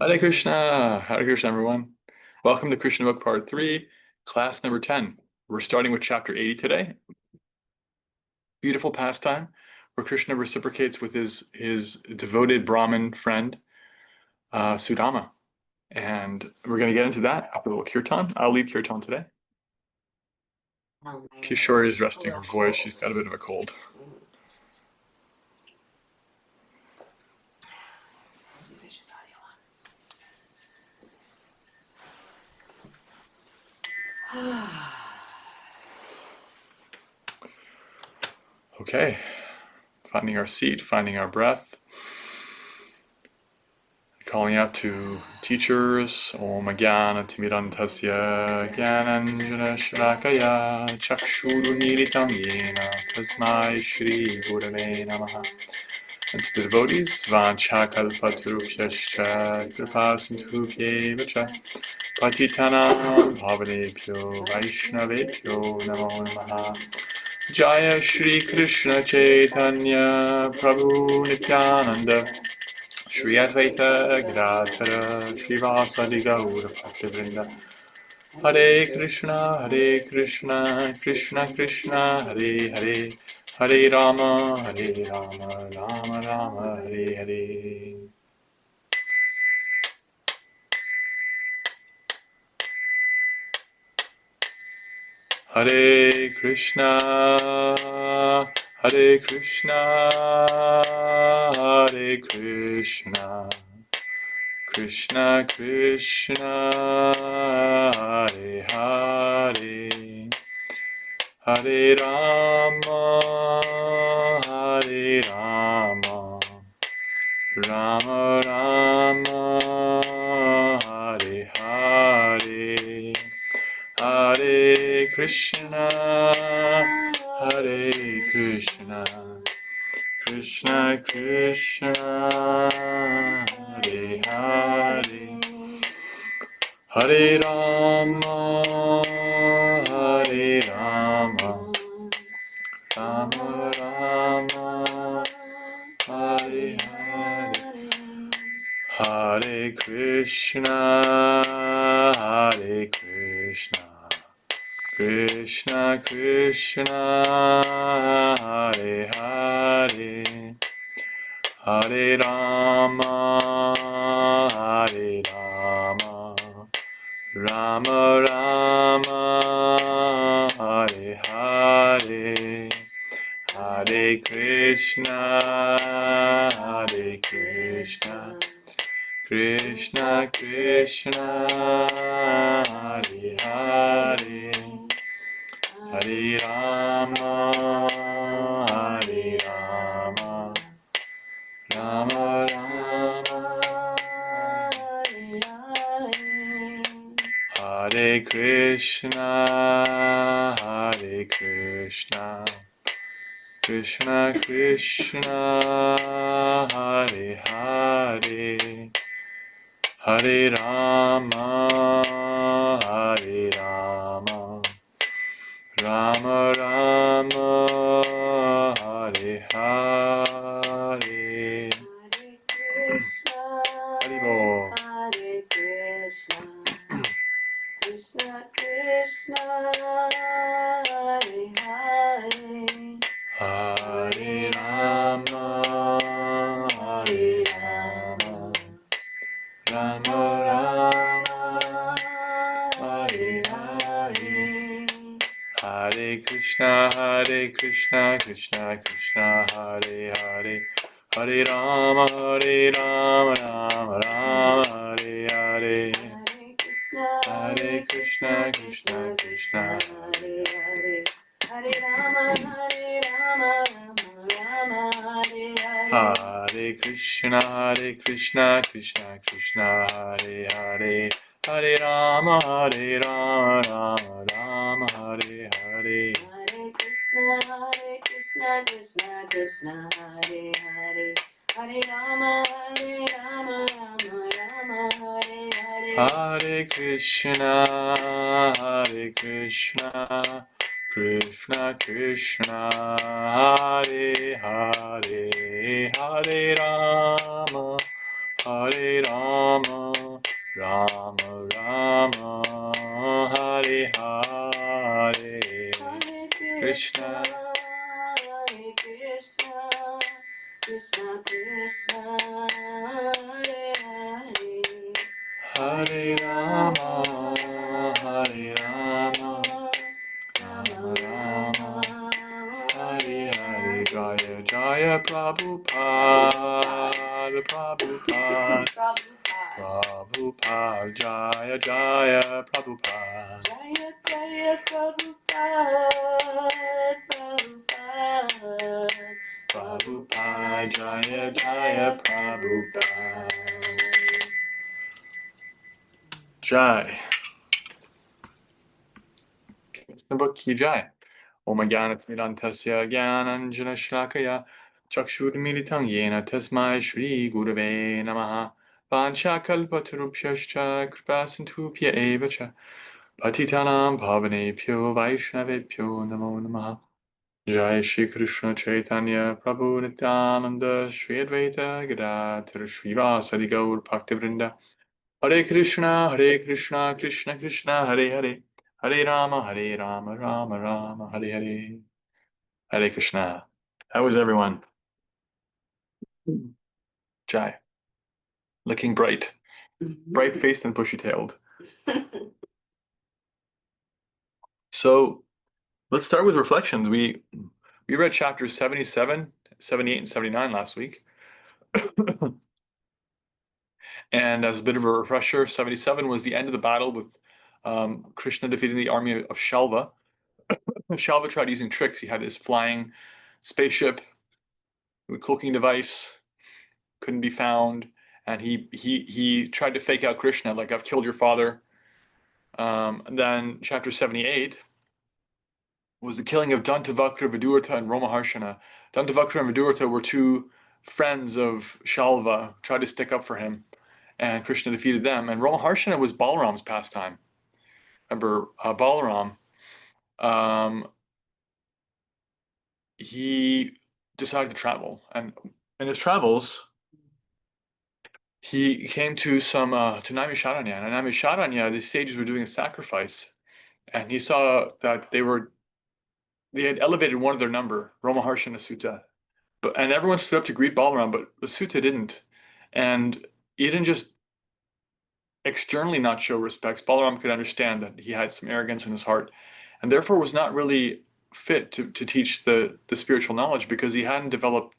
Hare Krishna, everyone. Welcome to Krishna Book Part 3, class number 10. We're starting with chapter 80 today. Beautiful pastime where Krishna reciprocates with his devoted Brahmin friend, Sudama. And we're going to get into that after a little kirtan. I'll lead kirtan today. Kishore is resting her voice. She's got a bit of a cold. Okay, finding our seat, finding our breath, calling out to teachers. Om Jnana Timirantasya Jnananjana Shalakaya Chakshurumilitam Yena Tasmai Shri Gurave Namaha. And to the devotees, Vanchakalpatarupyascha Kripasindhubhyevacha Patitanam Bhavanebhyo Vaishnavebhyo Namo Namaha. Jaya Shri Krishna Chaitanya Prabhu Nityananda Shri Advaita Gadadhara Srivasadi Gaura Bhaktavrinda. Hare Krishna Krishna Krishna Hare Hare, Hare Rama Rama Rama Hare Hare. Hare Krishna Krishna Krishna Krishna Hare Hare, Hare Rama Rama Rama Hare Hare, Hare Krishna Krishna Krishna Hare Hare, Hare Rama Rama Rama Hare Hare, Hare Krishna Krishna Krishna Hare Hare, Hare Rama Rama Rama Hare Hare, Hare Krishna Krishna Krishna Hare Hare, Hare Rama Rama Rama Hare Krishna Krishna Krishna Hare Hare, Hare Rama Rama Rama Hare Hare. Hare Krishna Krishna Hare Hare, Hare Rama Rama Rama Hare Hare, Hare Krishna Krishna Krishna Hare Hare, Hare Rama Rama Rama Hare Hare, Hare Krishna Krishna Hare Hare, Hare Rama Rama Rama Hare Hare, Hare Krishna Krishna Krishna Hare Hare, Hare Rama Rama Rama Hare Hare, Hare Krishna Krishna Hare Hare, Hare Rama Rama Rama Hare Hare, Hare Krishna Krishna Krishna Hare Hare, Hare Rama Rama Rama, Hare Hare, Krishna, Hare Krishna, Krishna Krishna, Hare Hare, Hare Rama, Hare Rama, Rama Rama, Hare Hare, Jaya Jaya Prabhupada, Prabhupada, Prabhupada, Jaya Jaya Prabhupada. Jaya Jaya Prabhupada, Prabhupada, Prabhupada, Jaya Jaya Prabhupada. Jai. Krishna Book Ki Jai. Om Jnanatimirantasya Jnananjana Shlakaya Chakshurmilitam Yena Tasmai Shri Gurave Namaha Vanchakalpatarubhyascha Kripasintubhya Eva Cha Patitanam Bhavanebhyo Vaishnavebhyo Namo Namaha. Jai Shri Krishna Chaitanya Prabhu Nityananda Shri Advaita Gadadhar Srivasadi Gaur Bhaktivinoda Hare Krishna Krishna Krishna Hare Hare Hare Rama Rama Rama Hare Hare. Hare Krishna. How is everyone? Jai. Looking bright. Bright faced and bushy tailed. So let's start with reflections. We read chapters 77, 78, and 79 last week. And as a bit of a refresher, 77 was the end of the battle with Krishna defeating the army of Shalva. Shalva tried using tricks. He had this flying spaceship with cloaking device, couldn't be found, and he tried to fake out Krishna, like, I've killed your father. And then chapter 78 was the killing of Dantavakra, Vidurta, and Romaharshana. Dantavakra and Vidurta were two friends of Shalva, tried to stick up for him, and Krishna defeated them. And Romaharshana was Balaram's pastime. Remember, Balaram, he decided to travel, and in his travels, he came to some to Naimisharanya, and in Naimisharanya, the sages were doing a sacrifice, and he saw that they had elevated one of their number, Romaharshana Sutta, and everyone stood up to greet Balaram, but the Sutta didn't, and he didn't just externally not show respects. Balaram could understand that he had some arrogance in his heart, and therefore was not really fit to teach the spiritual knowledge, because he hadn't developed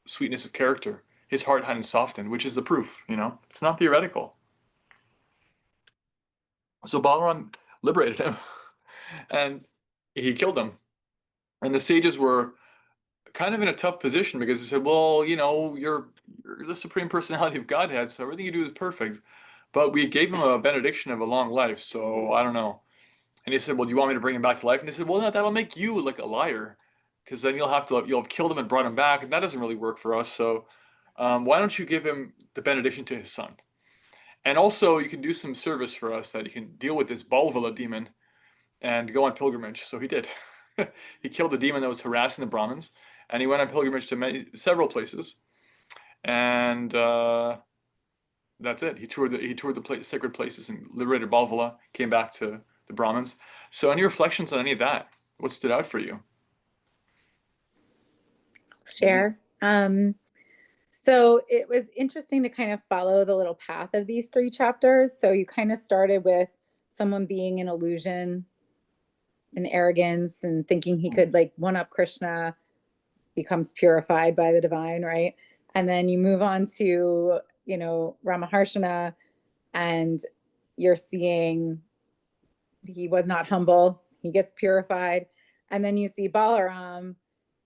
sweetness of character. His heart hadn't softened, which is the proof, It's not theoretical. So Balaram liberated him and he killed him. And the sages were kind of in a tough position, because they said, well, you're the supreme personality of Godhead, so everything you do is perfect. But we gave him a benediction of a long life, so I don't know. And he said, well, do you want me to bring him back to life? And he said, well, no, that'll make you like a liar, because then you'll have killed him and brought him back, and that doesn't really work for us. So why don't you give him the benediction to his son? And also, you can do some service for us, that you can deal with this Balvala demon and go on pilgrimage. So he did. He killed the demon that was harassing the Brahmins, and he went on pilgrimage to several places. And that's it. He toured the sacred places and liberated Balvala, came back to the Brahmins. So any reflections on any of that? What stood out for you? Share. So it was interesting to kind of follow the little path of these three chapters. So you kind of started with someone being in illusion and arrogance and thinking he could like one up Krishna, becomes purified by the divine, right? And then you move on to, Ramaharshana, and you're seeing he was not humble, he gets purified. And then you see Balaram,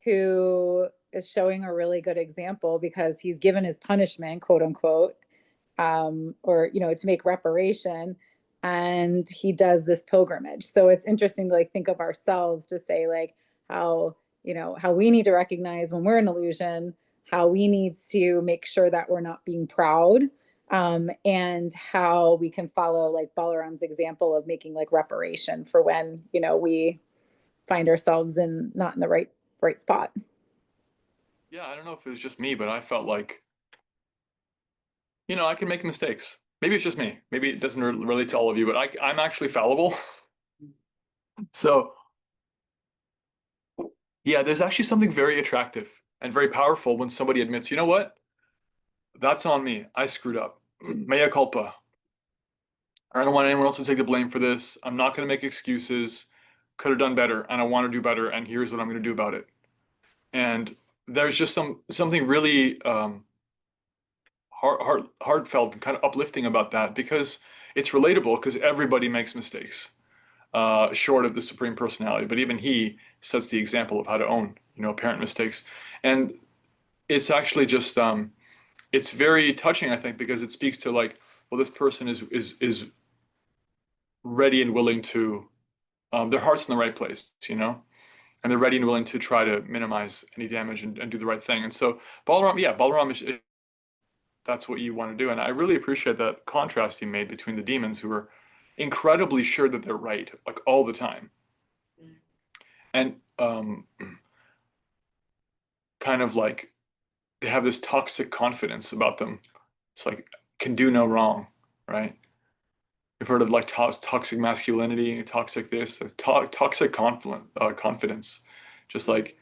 who is showing a really good example, because he's given his punishment, quote unquote, or to make reparation, and he does this pilgrimage. So it's interesting to like think of ourselves, to say like how how we need to recognize when we're in illusion, how we need to make sure that we're not being proud, and how we can follow like Balaram's example of making like reparation for when we find ourselves not in the right spot. Yeah, I don't know if it was just me, but I felt like, I can make mistakes. maybe it's just me. Maybe it doesn't relate to all of you, but I'm actually fallible. So yeah, there's actually something very attractive and very powerful when somebody admits, you know what? That's on me. I screwed up. Mea culpa. I don't want anyone else to take the blame for this. I'm not going to make excuses. Could have done better, and I want to do better, and here's what I'm going to do about it. And there's just something really heartfelt and kind of uplifting about that because it's relatable because everybody makes mistakes, short of the Supreme Personality. But even he sets the example of how to own, apparent mistakes. And it's actually just it's very touching, I think, because it speaks to like, well, this person is ready and willing to their heart's in the right place, and they're ready and willing to try to minimize any damage and do the right thing. And so Balaram, yeah, Balaram is that's what you want to do. And I really appreciate that contrast you made between the demons who are incredibly sure that they're right, like all the time, and kind of like they have this toxic confidence about them. It's like can do no wrong, right? You've heard of like toxic masculinity, toxic this, toxic confidence, just like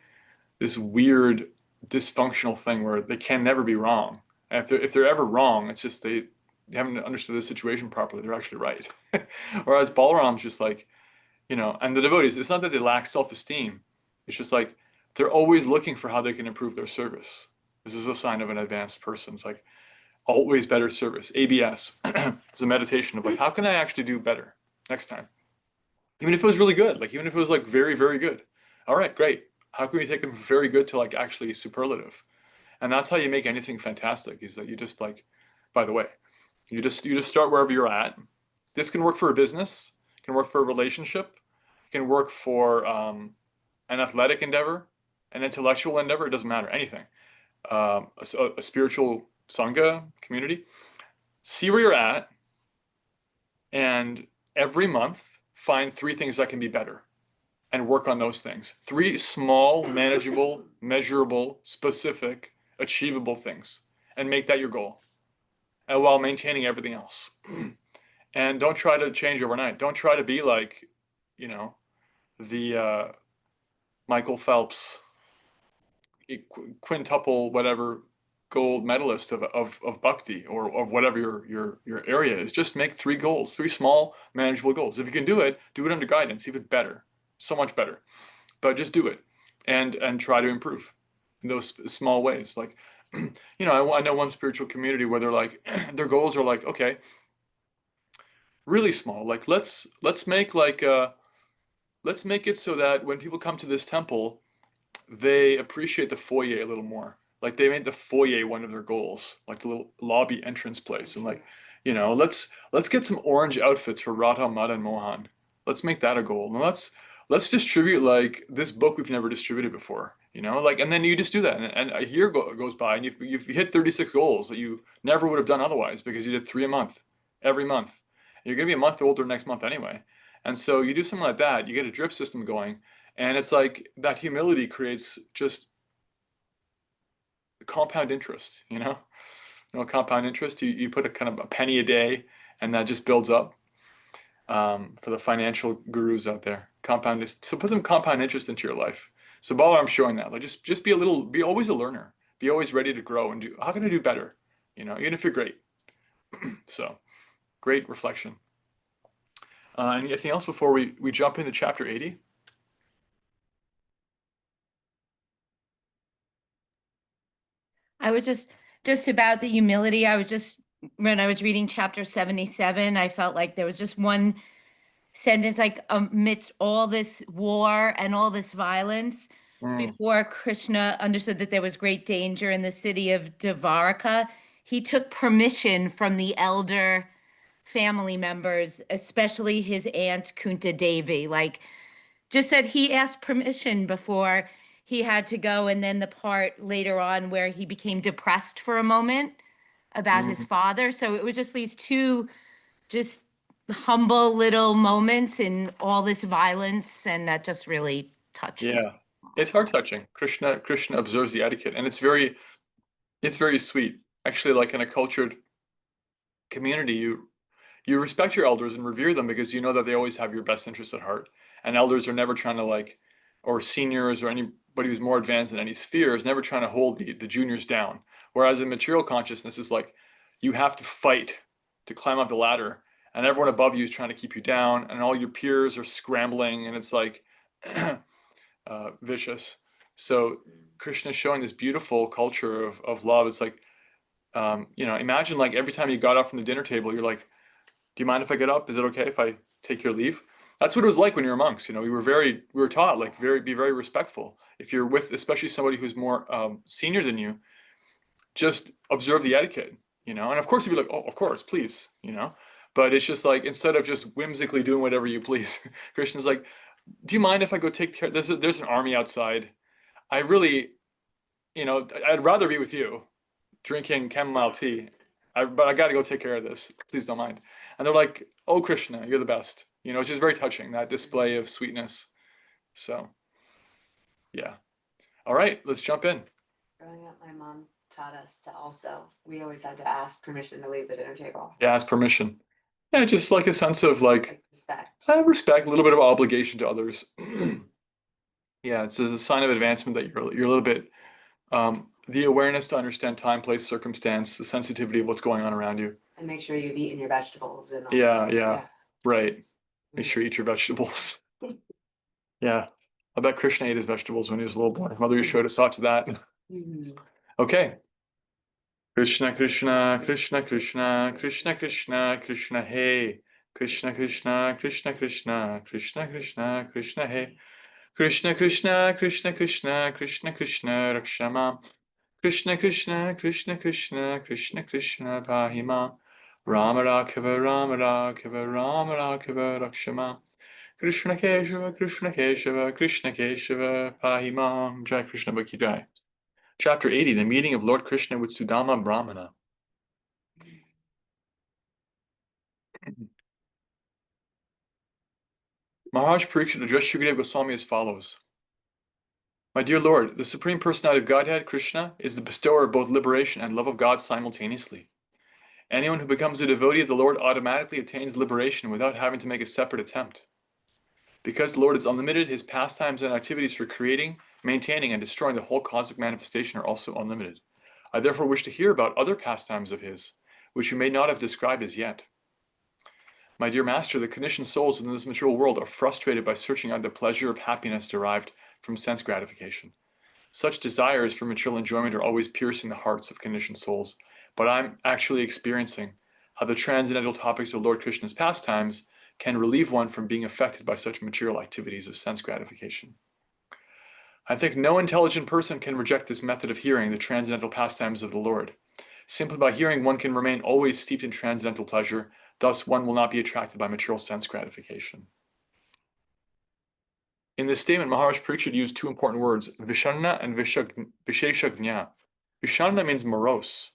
this weird dysfunctional thing where they can never be wrong. And if they're ever wrong, it's just they haven't understood the situation properly. They're actually right. Whereas Balaram's just like, and the devotees, it's not that they lack self-esteem. It's just like they're always looking for how they can improve their service. This is a sign of an advanced person. It's like always better service. ABS. It's a meditation of like, how can I actually do better next time? Even if it was really good, like even if it was like very, very good. All right, great. How can we take them from very good to like actually superlative? And that's how you make anything fantastic, is that you just like, by the way, you just start wherever you're at. This can work for a business, can work for a relationship, can work for an athletic endeavor, an intellectual endeavor, it doesn't matter, anything. A spiritual sangha community. See where you're at, and every month find 3 things that can be better and work on those things. 3 small, manageable, measurable, specific, achievable things, and make that your goal. And while maintaining everything else. And don't try to change overnight. Don't try to be like, the Michael Phelps quintuple whatever gold medalist of bhakti or of whatever your area is. Just make 3 goals, 3 small manageable goals. If you can do it under guidance, even better, so much better. But just do it and try to improve in those small ways. Like, I know one spiritual community where they're like, their goals are like, okay, really small. Like let's make like let's make it so that when people come to this temple, they appreciate the foyer a little more. Like they made the foyer one of their goals, like the little lobby entrance place, and like, let's get some orange outfits for Radha, Madha, and Mohan. Let's make that a goal, and let's distribute like this book we've never distributed before. Like, and then you just do that, and a year goes by, and you've hit 36 goals that you never would have done otherwise because you did 3 a month, every month. You're gonna be a month older next month anyway, and so you do something like that, you get a drip system going, and it's like that humility creates just compound interest, compound interest. You put a kind of a penny a day, and that just builds up. For the financial gurus out there, so put some compound interest into your life. So Balaram's showing that, like just be always a learner, be always ready to grow and do. How can I do better? Even if you're great. So great reflection. Anything else before we jump into chapter 80? I was just about the humility. When I was reading chapter 77, I felt like there was just one sentence like amidst all this war and all this violence, Mm, before Krishna understood that there was great danger in the city of Dvaraka, he took permission from the elder family members, especially his aunt Kunta Devi. Like, just said he asked permission before he had to go. And then the part later on where he became depressed for a moment about his mm, father. So it was just these 2 just humble little moments in all this violence. And that just really touched me. yeah, it's heart touching. Krishna observes the etiquette, and it's very sweet. Actually, like in a cultured community, you respect your elders and revere them because you know that they always have your best interests at heart. And elders are never trying to like, or seniors or anybody who's more advanced in any sphere is never trying to hold the juniors down. Whereas in material consciousness is like, you have to fight to climb up the ladder, and everyone above you is trying to keep you down, and all your peers are scrambling, and it's like vicious. So Krishna is showing this beautiful culture of love. It's like, imagine like every time you got up from the dinner table, you're like, do you mind if I get up? Is it okay if I take your leave? That's what it was like when you were monks. We were taught like be very respectful. If you're with especially somebody who's more senior than you, just observe the etiquette, and of course you'd be like, oh, of course, please, but it's just like, instead of just whimsically doing whatever you please, Krishna's like, do you mind if I go take care? There's an army outside. I really, I'd rather be with you drinking chamomile tea, but I got to go take care of this. Please don't mind. And they're like, oh, Krishna, you're the best. It's just very touching, that display of sweetness. So, yeah. All right, let's jump in. Growing up, my mom taught us to we always had to ask permission to leave the dinner table. Yeah, ask permission. Yeah, just like a sense of like Respect. a little bit of obligation to others. Yeah, it's a sign of advancement that you're a little bit, the awareness to understand time, place, circumstance, the sensitivity of what's going on around you. And make sure you've eaten your vegetables and all Yeah, right. Make sure you eat your vegetables. Yeah, I bet Krishna ate his vegetables when he was a little boy. Mother Yashoda saw to that. Okay. Krishna Krishna Krishna Krishna Krishna Krishna Krishna Hey. Krishna Krishna Krishna Krishna Krishna Krishna Krishna Hey. Krishna Krishna Krishna Krishna Krishna Krishna Rakshama. Krishna Krishna Krishna Krishna Krishna Krishna Pahima. Rama Raghava Rama Raghava Rama Raghava Rakshama. Krishna Keshava Krishna Keshava Krishna Keshava Pahima. Jai Krishna Book Ki Jai. Chapter 80, the meeting of Lord Krishna with Sudama Brahmana. Maharaj Parikshit addressed Shukadeva Goswami as follows. My dear Lord, the Supreme Personality of Godhead, Krishna, is the bestower of both liberation and love of God simultaneously. Anyone who becomes a devotee of the Lord automatically attains liberation without having to make a separate attempt. Because the Lord is unlimited, his pastimes and activities for creating, maintaining, and destroying the whole cosmic manifestation are also unlimited. I therefore wish to hear about other pastimes of his, which you may not have described as yet. My dear Master, the conditioned souls within this material world are frustrated by searching out the pleasure of happiness derived from sense gratification. Such desires for material enjoyment are always piercing the hearts of conditioned souls, but I'm actually experiencing how the transcendental topics of Lord Krishna's pastimes can relieve one from being affected by such material activities of sense gratification. I think no intelligent person can reject this method of hearing the transcendental pastimes of the Lord. Simply by hearing, one can remain always steeped in transcendental pleasure, thus one will not be attracted by material sense gratification. In this statement, Maharaj Parikshit used two important words, Vishanna and Visheshagnya. Vishanna means morose.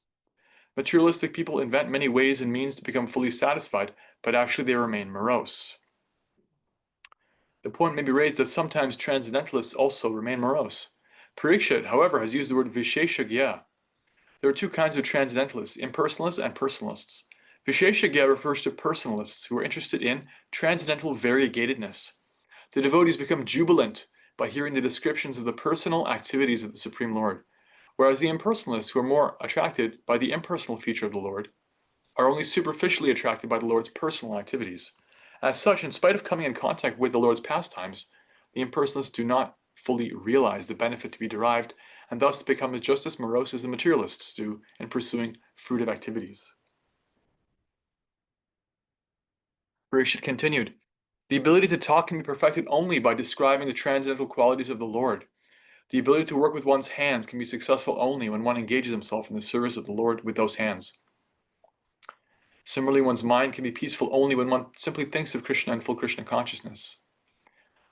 Materialistic people invent many ways and means to become fully satisfied, but actually they remain morose. The point may be raised that sometimes transcendentalists also remain morose. Parikshit, however, has used the word Visheshagya. There are two kinds of transcendentalists, impersonalists and personalists. Visheshagya refers to personalists who are interested in transcendental variegatedness. The devotees become jubilant by hearing the descriptions of the personal activities of the Supreme Lord, whereas the impersonalists, who are more attracted by the impersonal feature of the Lord, are only superficially attracted by the Lord's personal activities. As such, in spite of coming in contact with the Lord's pastimes, the impersonalists do not fully realize the benefit to be derived, and thus become just as morose as the materialists do in pursuing fruitive activities. Parikshit continued, the ability to talk can be perfected only by describing the transcendental qualities of the Lord. The ability to work with one's hands can be successful only when one engages himself in the service of the Lord with those hands. Similarly, one's mind can be peaceful only when one simply thinks of Krishna and full Krishna consciousness.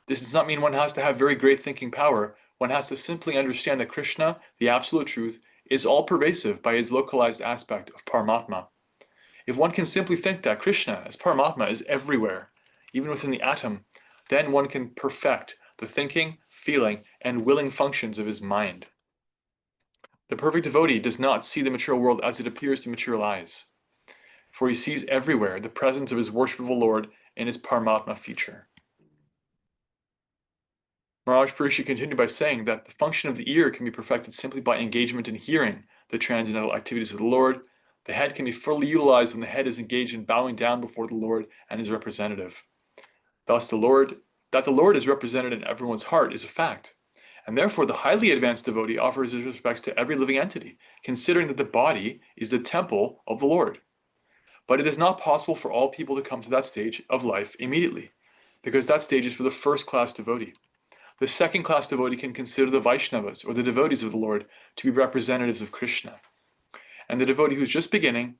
This does not mean one has to have very great thinking power. One has to simply understand that Krishna, the absolute truth, is all-pervasive by his localized aspect of Paramatma. If one can simply think that Krishna, as Paramatma, is everywhere, even within the atom, then one can perfect the thinking, feeling, and willing functions of his mind. The perfect devotee does not see the material world as it appears to material eyes. for he sees everywhere the presence of his worshipful Lord in his Paramatma feature. Maharaj Parishi continued by saying that the function of the ear can be perfected simply by engagement in hearing the transcendental activities of the Lord. The head can be fully utilized when the head is engaged in bowing down before the Lord and his representative. Thus, the Lord is represented in everyone's heart is a fact, and therefore the highly advanced devotee offers his respects to every living entity, considering that the body is the temple of the Lord. But it is not possible for all people to come to that stage of life immediately, because that stage is for the first-class devotee. The second-class devotee can consider the Vaishnavas, or the devotees of the Lord, to be representatives of Krishna. And the devotee who is just beginning,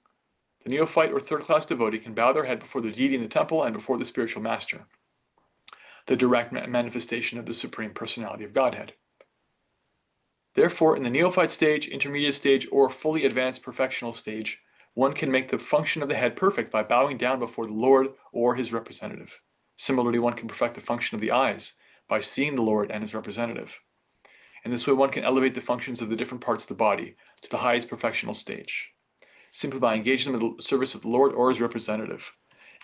the neophyte or third-class devotee, can bow their head before the deity in the temple and before the spiritual master, the direct manifestation of the Supreme Personality of Godhead. Therefore, in the neophyte stage, intermediate stage, or fully advanced perfectional stage, one can make the function of the head perfect by bowing down before the Lord or his representative. Similarly, one can perfect the function of the eyes by seeing the Lord and his representative. In this way, one can elevate the functions of the different parts of the body to the highest perfectional stage, simply by engaging in the service of the Lord or his representative.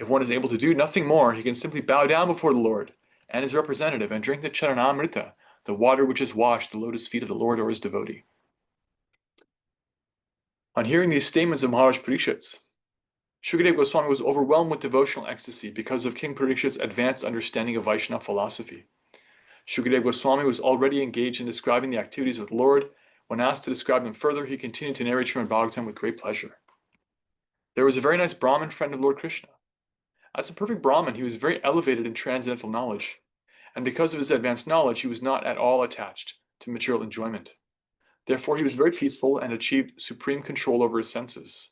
If one is able to do nothing more, he can simply bow down before the Lord and his representative and drink the Charanamrita, the water which has washed the lotus feet of the Lord or his devotee. On hearing these statements of Maharaj Parikshit's, Shukadeva Goswami was overwhelmed with devotional ecstasy because of King Parikshit's advanced understanding of Vaishnava philosophy. Shukadeva Goswami was already engaged in describing the activities of the Lord. When asked to describe them further, he continued to narrate Srimad Bhagavatam with great pleasure. There was a very nice Brahmin friend of Lord Krishna. As a perfect Brahmin, he was very elevated in transcendental knowledge, and because of his advanced knowledge, he was not at all attached to material enjoyment. Therefore, he was very peaceful and achieved supreme control over his senses.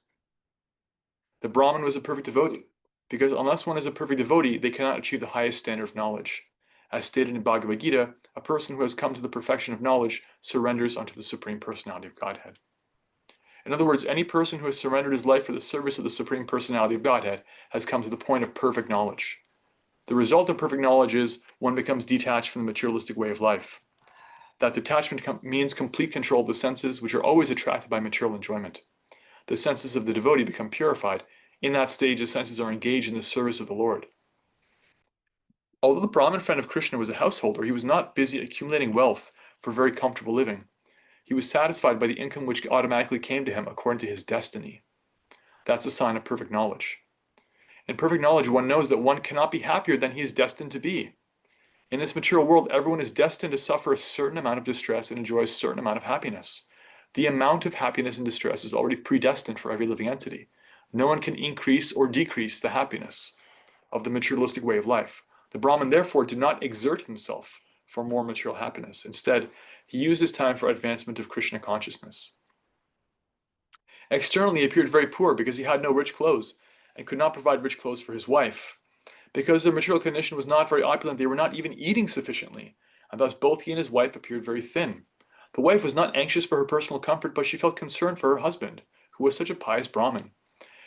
The Brahmin was a perfect devotee, because unless one is a perfect devotee, they cannot achieve the highest standard of knowledge. As stated in Bhagavad Gita, a person who has come to the perfection of knowledge surrenders unto the Supreme Personality of Godhead. In other words, any person who has surrendered his life for the service of the Supreme Personality of Godhead has come to the point of perfect knowledge. The result of perfect knowledge is one becomes detached from the materialistic way of life. That detachment means complete control of the senses, which are always attracted by material enjoyment. The senses of the devotee become purified. In that stage, the senses are engaged in the service of the Lord. Although the Brahmin friend of Krishna was a householder, he was not busy accumulating wealth for very comfortable living. He was satisfied by the income which automatically came to him according to his destiny. That's a sign of perfect knowledge. In perfect knowledge, one knows that one cannot be happier than he is destined to be. In this material world, everyone is destined to suffer a certain amount of distress and enjoy a certain amount of happiness. The amount of happiness and distress is already predestined for every living entity. No one can increase or decrease the happiness of the materialistic way of life. The Brahmin, therefore, did not exert himself for more material happiness. Instead, he used his time for advancement of Krishna consciousness. Externally, he appeared very poor because he had no rich clothes and could not provide rich clothes for his wife. Because their material condition was not very opulent, they were not even eating sufficiently, and thus both he and his wife appeared very thin. The wife was not anxious for her personal comfort, but she felt concerned for her husband, who was such a pious Brahmin.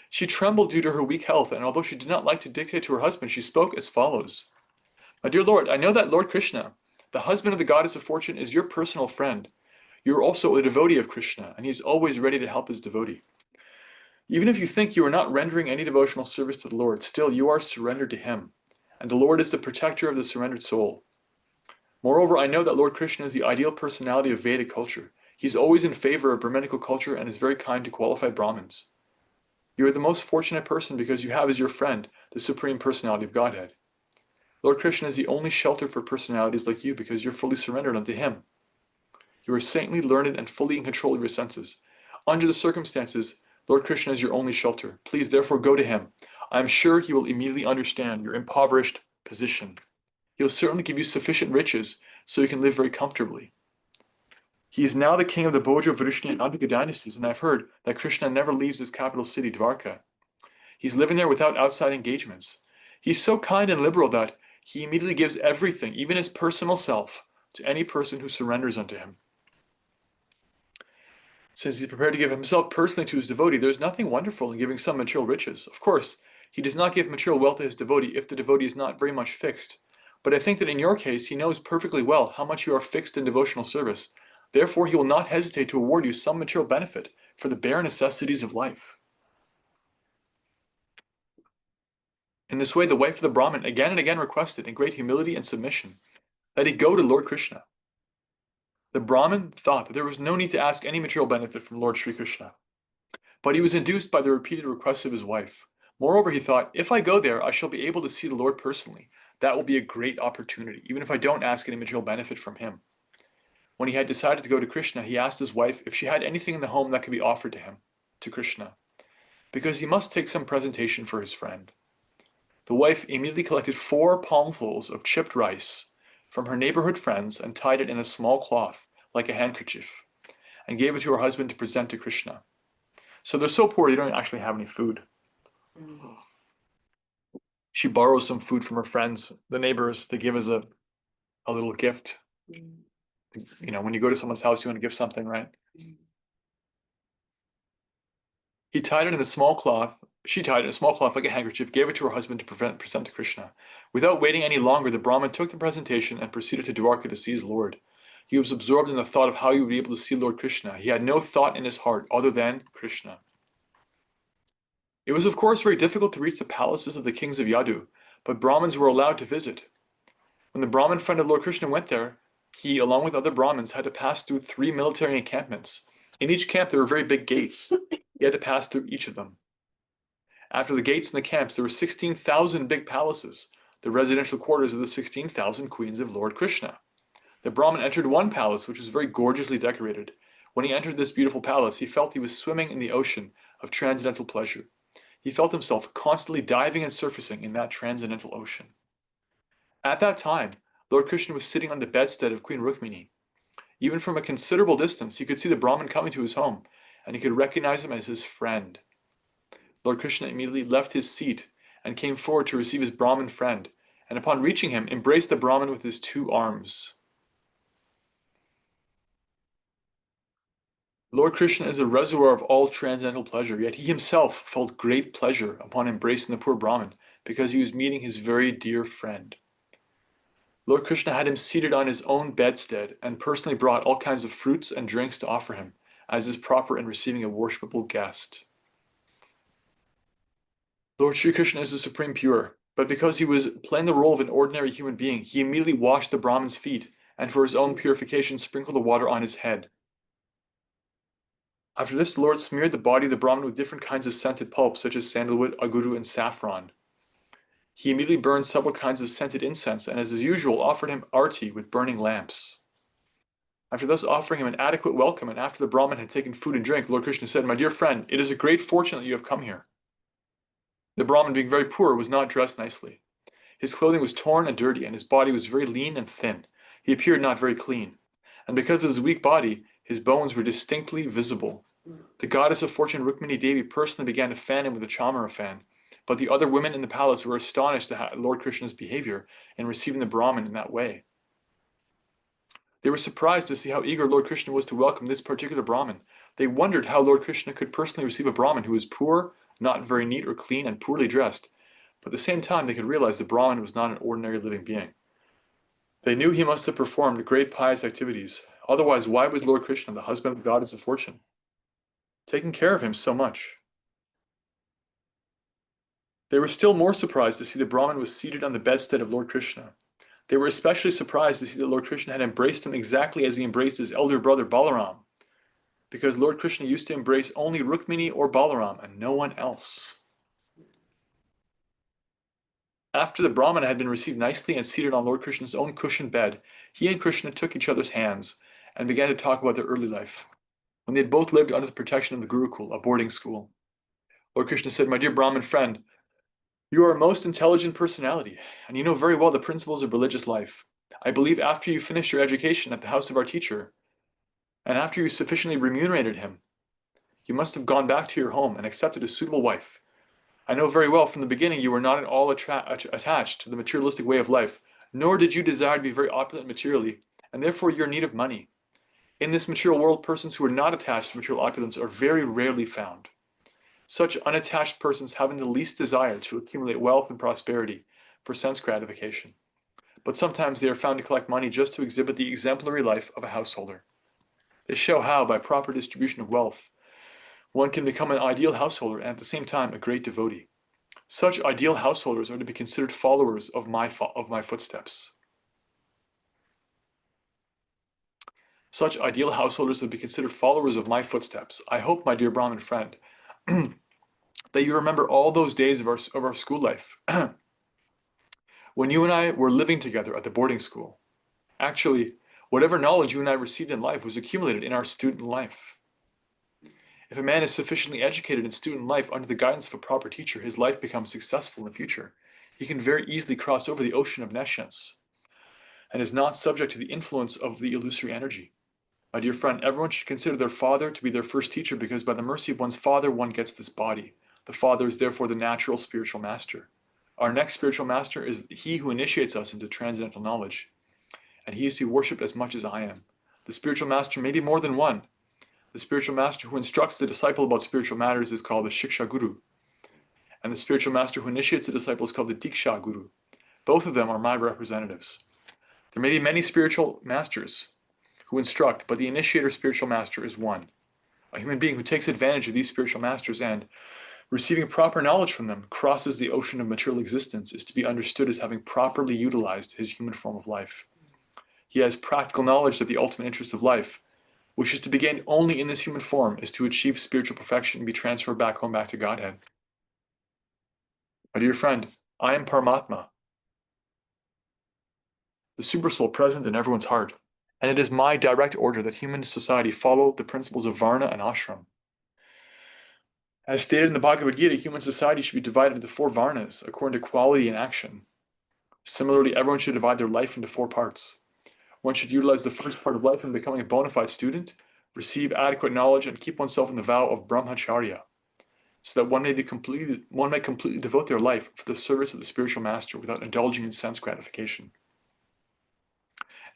She trembled due to her weak health, and although she did not like to dictate to her husband, she spoke as follows. My dear Lord, I know that Lord Krishna, the husband of the goddess of fortune, is your personal friend. You are also a devotee of Krishna, and he is always ready to help his devotee. Even if you think you are not rendering any devotional service to the Lord, still you are surrendered to him, and the Lord is the protector of the surrendered soul. Moreover, I know that Lord Krishna is the ideal personality of Vedic culture. He is always in favor of Brahminical culture and is very kind to qualified Brahmins. You are the most fortunate person because you have as your friend the Supreme Personality of Godhead. Lord Krishna is the only shelter for personalities like you because you're fully surrendered unto him. You are saintly, learned, and fully in control of your senses. Under the circumstances, Lord Krishna is your only shelter. Please therefore go to him. I am sure he will immediately understand your impoverished position. He will certainly give you sufficient riches so you can live very comfortably. He is now the king of the Bhoja, Vrishni, and Andhika dynasties, and I've heard that Krishna never leaves his capital city, Dwarka. He's living there without outside engagements. He's so kind and liberal that he immediately gives everything, even his personal self, to any person who surrenders unto him. Since he's prepared to give himself personally to his devotee, there's nothing wonderful in giving some material riches. Of course, he does not give material wealth to his devotee if the devotee is not very much fixed. But I think that in your case, he knows perfectly well how much you are fixed in devotional service. Therefore, he will not hesitate to award you some material benefit for the bare necessities of life. In this way, the wife of the Brahmin again and again requested, in great humility and submission, that he go to Lord Krishna. The Brahmin thought that there was no need to ask any material benefit from Lord Sri Krishna, but he was induced by the repeated requests of his wife. Moreover, he thought, if I go there, I shall be able to see the Lord personally. That will be a great opportunity, even if I don't ask any material benefit from him. When he had decided to go to Krishna, he asked his wife if she had anything in the home that could be offered to him, to Krishna, because he must take some presentation for his friend. The wife immediately collected 4 palmfuls of chipped rice from her neighborhood friends and tied it in a small cloth, like a handkerchief, and gave it to her husband to present to Krishna. So they're so poor they don't actually have any food. She borrows some food from her friends, the neighbors, to give as a little gift. You know, when you go to someone's house, you want to give something, right? He tied it in a small cloth. She tied it in a small cloth like a handkerchief, gave it to her husband to present to Krishna. Without waiting any longer, the Brahmin took the presentation and proceeded to Dwarka to see his Lord. He was absorbed in the thought of how he would be able to see Lord Krishna. He had no thought in his heart other than Krishna. It was of course very difficult to reach the palaces of the kings of Yadu, but Brahmins were allowed to visit. When the Brahmin friend of Lord Krishna went there, he, along with other Brahmins, had to pass through 3 military encampments. In each camp there were very big gates. He had to pass through each of them. After the gates and the camps, there were 16,000 big palaces, the residential quarters of the 16,000 queens of Lord Krishna. The Brahmin entered one palace, which was very gorgeously decorated. When he entered this beautiful palace, he felt he was swimming in the ocean of transcendental pleasure. He felt himself constantly diving and surfacing in that transcendental ocean. At that time, Lord Krishna was sitting on the bedstead of Queen Rukmini. Even from a considerable distance, he could see the Brahmin coming to his home, and he could recognize him as his friend. Lord Krishna immediately left his seat and came forward to receive his Brahmin friend, and upon reaching him, embraced the Brahmin with his 2 arms. Lord Krishna is a reservoir of all transcendental pleasure, yet he himself felt great pleasure upon embracing the poor Brahmin, because he was meeting his very dear friend. Lord Krishna had him seated on his own bedstead and personally brought all kinds of fruits and drinks to offer him, as is proper in receiving a worshipable guest. Lord Sri Krishna is the supreme pure, but because he was playing the role of an ordinary human being, he immediately washed the Brahmin's feet, and for his own purification sprinkled the water on his head. After this, the Lord smeared the body of the Brahmin with different kinds of scented pulps, such as sandalwood, aguru, and saffron. He immediately burned several kinds of scented incense, and as is usual, offered him arti with burning lamps. After thus offering him an adequate welcome, and after the Brahmin had taken food and drink, Lord Krishna said, "My dear friend, it is a great fortune that you have come here." The Brahmin, being very poor, was not dressed nicely. His clothing was torn and dirty, and his body was very lean and thin. He appeared not very clean. And because of his weak body, his bones were distinctly visible. The goddess of fortune Rukmini Devi personally began to fan him with a chamara fan, but the other women in the palace were astonished at Lord Krishna's behavior in receiving the Brahmin in that way. They were surprised to see how eager Lord Krishna was to welcome this particular Brahmin. They wondered how Lord Krishna could personally receive a Brahmin who was poor, not very neat or clean, and poorly dressed. But at the same time, they could realize the Brahmin was not an ordinary living being. They knew he must have performed great pious activities. Otherwise, why was Lord Krishna, the husband of the goddess of fortune, taking care of him so much? They were still more surprised to see the Brahmin was seated on the bedstead of Lord Krishna. They were especially surprised to see that Lord Krishna had embraced him exactly as he embraced his elder brother Balaram, because Lord Krishna used to embrace only Rukmini or Balaram and no one else. After the Brahmana had been received nicely and seated on Lord Krishna's own cushioned bed, he and Krishna took each other's hands and began to talk about their early life, when they had both lived under the protection of the Gurukul, a boarding school. Lord Krishna said, "My dear Brahmin friend, you are a most intelligent personality, and you know very well the principles of religious life. I believe after you finished your education at the house of our teacher, and after you sufficiently remunerated him, you must have gone back to your home and accepted a suitable wife. I know very well from the beginning you were not at all attached to the materialistic way of life, nor did you desire to be very opulent materially, and therefore you're in need of money. In this material world, persons who are not attached to material opulence are very rarely found. Such unattached persons having the least desire to accumulate wealth and prosperity for sense gratification. But sometimes they are found to collect money just to exhibit the exemplary life of a householder. They show how, by proper distribution of wealth, one can become an ideal householder and at the same time a great devotee. Such ideal householders are to be considered followers of my footsteps. Such ideal householders are to be considered followers of my footsteps. I hope, my dear Brahmin friend, that you remember all those days of our school life when you and I were living together at the boarding school. Actually, whatever knowledge you and I received in life was accumulated in our student life. If a man is sufficiently educated in student life under the guidance of a proper teacher, his life becomes successful in the future. He can very easily cross over the ocean of nescience and is not subject to the influence of the illusory energy. My dear friend, everyone should consider their father to be their first teacher, because by the mercy of one's father, one gets this body. The father is therefore the natural spiritual master. Our next spiritual master is he who initiates us into transcendental knowledge, and he is to be worshipped as much as I am. The spiritual master may be more than one. The spiritual master who instructs the disciple about spiritual matters is called the Shiksha Guru, and the spiritual master who initiates the disciple is called the Diksha Guru. Both of them are my representatives. There may be many spiritual masters who instruct, but the initiator spiritual master is one. A human being who takes advantage of these spiritual masters and, receiving proper knowledge from them, crosses the ocean of material existence is to be understood as having properly utilized his human form of life. He has practical knowledge that the ultimate interest of life, which is to be gained only in this human form, is to achieve spiritual perfection and be transferred back home, back to Godhead. My dear friend, I am Paramatma, the Supersoul present in everyone's heart, and it is my direct order that human society follow the principles of Varna and Ashram. As stated in the Bhagavad Gita, human society should be divided into 4 Varnas according to quality and action. Similarly, everyone should divide their life into 4 parts. One should utilize the first part of life in becoming a bona fide student, receive adequate knowledge, and keep oneself in the vow of brahmacharya, so that one may completely devote their life for the service of the spiritual master without indulging in sense gratification.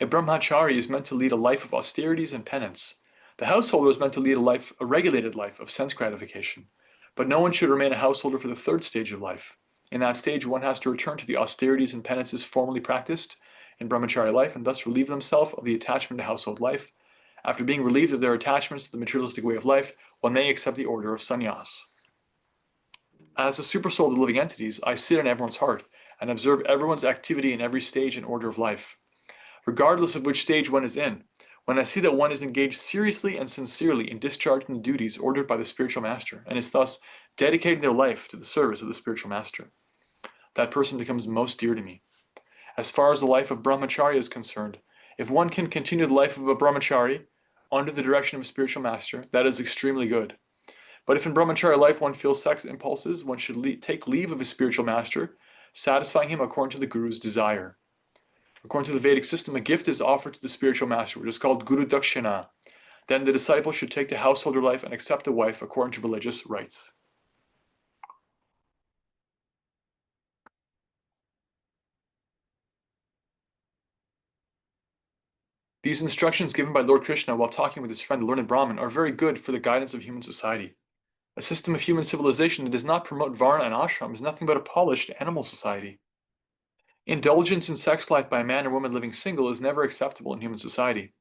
A brahmachari is meant to lead a life of austerities and penance. The householder is meant to lead a regulated life of sense gratification. But no one should remain a householder for the 3rd stage of life. In that stage, one has to return to the austerities and penances formerly practiced in brahmachari life, and thus relieve themselves of the attachment to household life. After being relieved of their attachments to the materialistic way of life, one may accept the order of sannyas. As the supersoul of the living entities, I sit in everyone's heart and observe everyone's activity in every stage and order of life. Regardless of which stage one is in, when I see that one is engaged seriously and sincerely in discharging the duties ordered by the spiritual master, and is thus dedicating their life to the service of the spiritual master, that person becomes most dear to me. As far as the life of brahmacharya is concerned, if one can continue the life of a brahmachari under the direction of a spiritual master, that is extremely good. But if in brahmacharya life one feels sex impulses, one should take leave of his spiritual master, satisfying him according to the guru's desire. According to the Vedic system, a gift is offered to the spiritual master, which is called Guru Dakshina. Then the disciple should take the householder life and accept a wife according to religious rites. These instructions given by Lord Krishna while talking with his friend the learned Brahmin are very good for the guidance of human society. A system of human civilization that does not promote Varna and Ashram is nothing but a polished animal society. Indulgence in sex life by a man or woman living single is never acceptable in human society.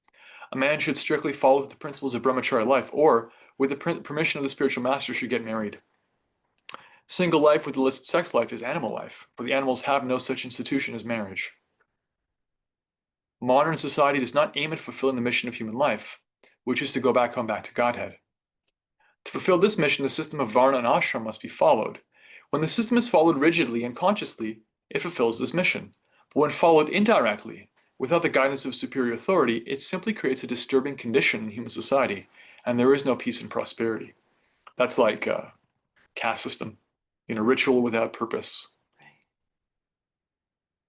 A man should strictly follow the principles of brahmacharya life, or, with the permission of the spiritual master, should get married. Single life with illicit sex life is animal life, for the animals have no such institution as marriage. Modern society does not aim at fulfilling the mission of human life, which is to go back home, back to Godhead. To fulfill this mission, the system of Varna and Ashram must be followed. When the system is followed rigidly and consciously, it fulfills this mission. But when followed indirectly, without the guidance of superior authority, it simply creates a disturbing condition in human society, and there is no peace and prosperity. That's like a caste system, ritual without purpose.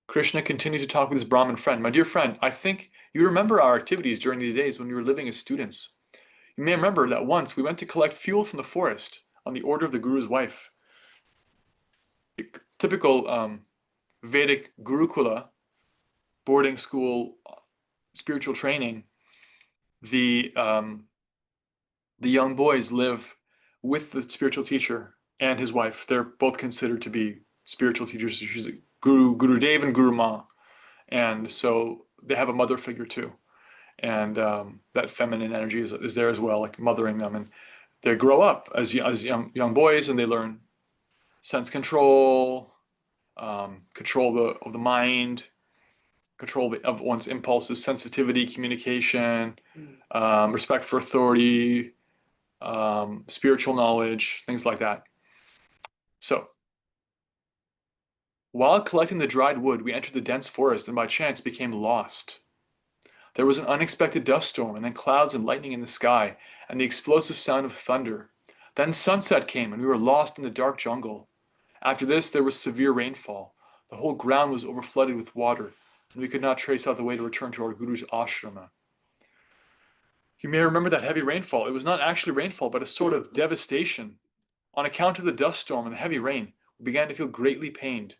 Krishna continued to talk with his Brahmin friend. My dear friend, I think you remember our activities during these days when we were living as students. You may remember that once we went to collect fuel from the forest on the order of the Guru's wife. Typical Vedic Gurukula, boarding school, spiritual training. The young boys live with the spiritual teacher and his wife. They're both considered to be spiritual teachers. She's a Guru Dev and Guru Ma, and so they have a mother figure too, and that feminine energy is there as well, like mothering them, and they grow up as young boys, and they learn sense control, control of the mind, control of one's impulses, sensitivity, communication, respect for authority, spiritual knowledge, things like that. So, while collecting the dried wood, we entered the dense forest and by chance became lost. There was an unexpected dust storm, and then clouds and lightning in the sky, and the explosive sound of thunder. Then sunset came, and we were lost in the dark jungle. After this, there was severe rainfall. The whole ground was overflooded with water, and we could not trace out the way to return to our Guru's ashrama. You may remember that heavy rainfall. It was not actually rainfall, but a sort of devastation. On account of the dust storm and the heavy rain, we began to feel greatly pained,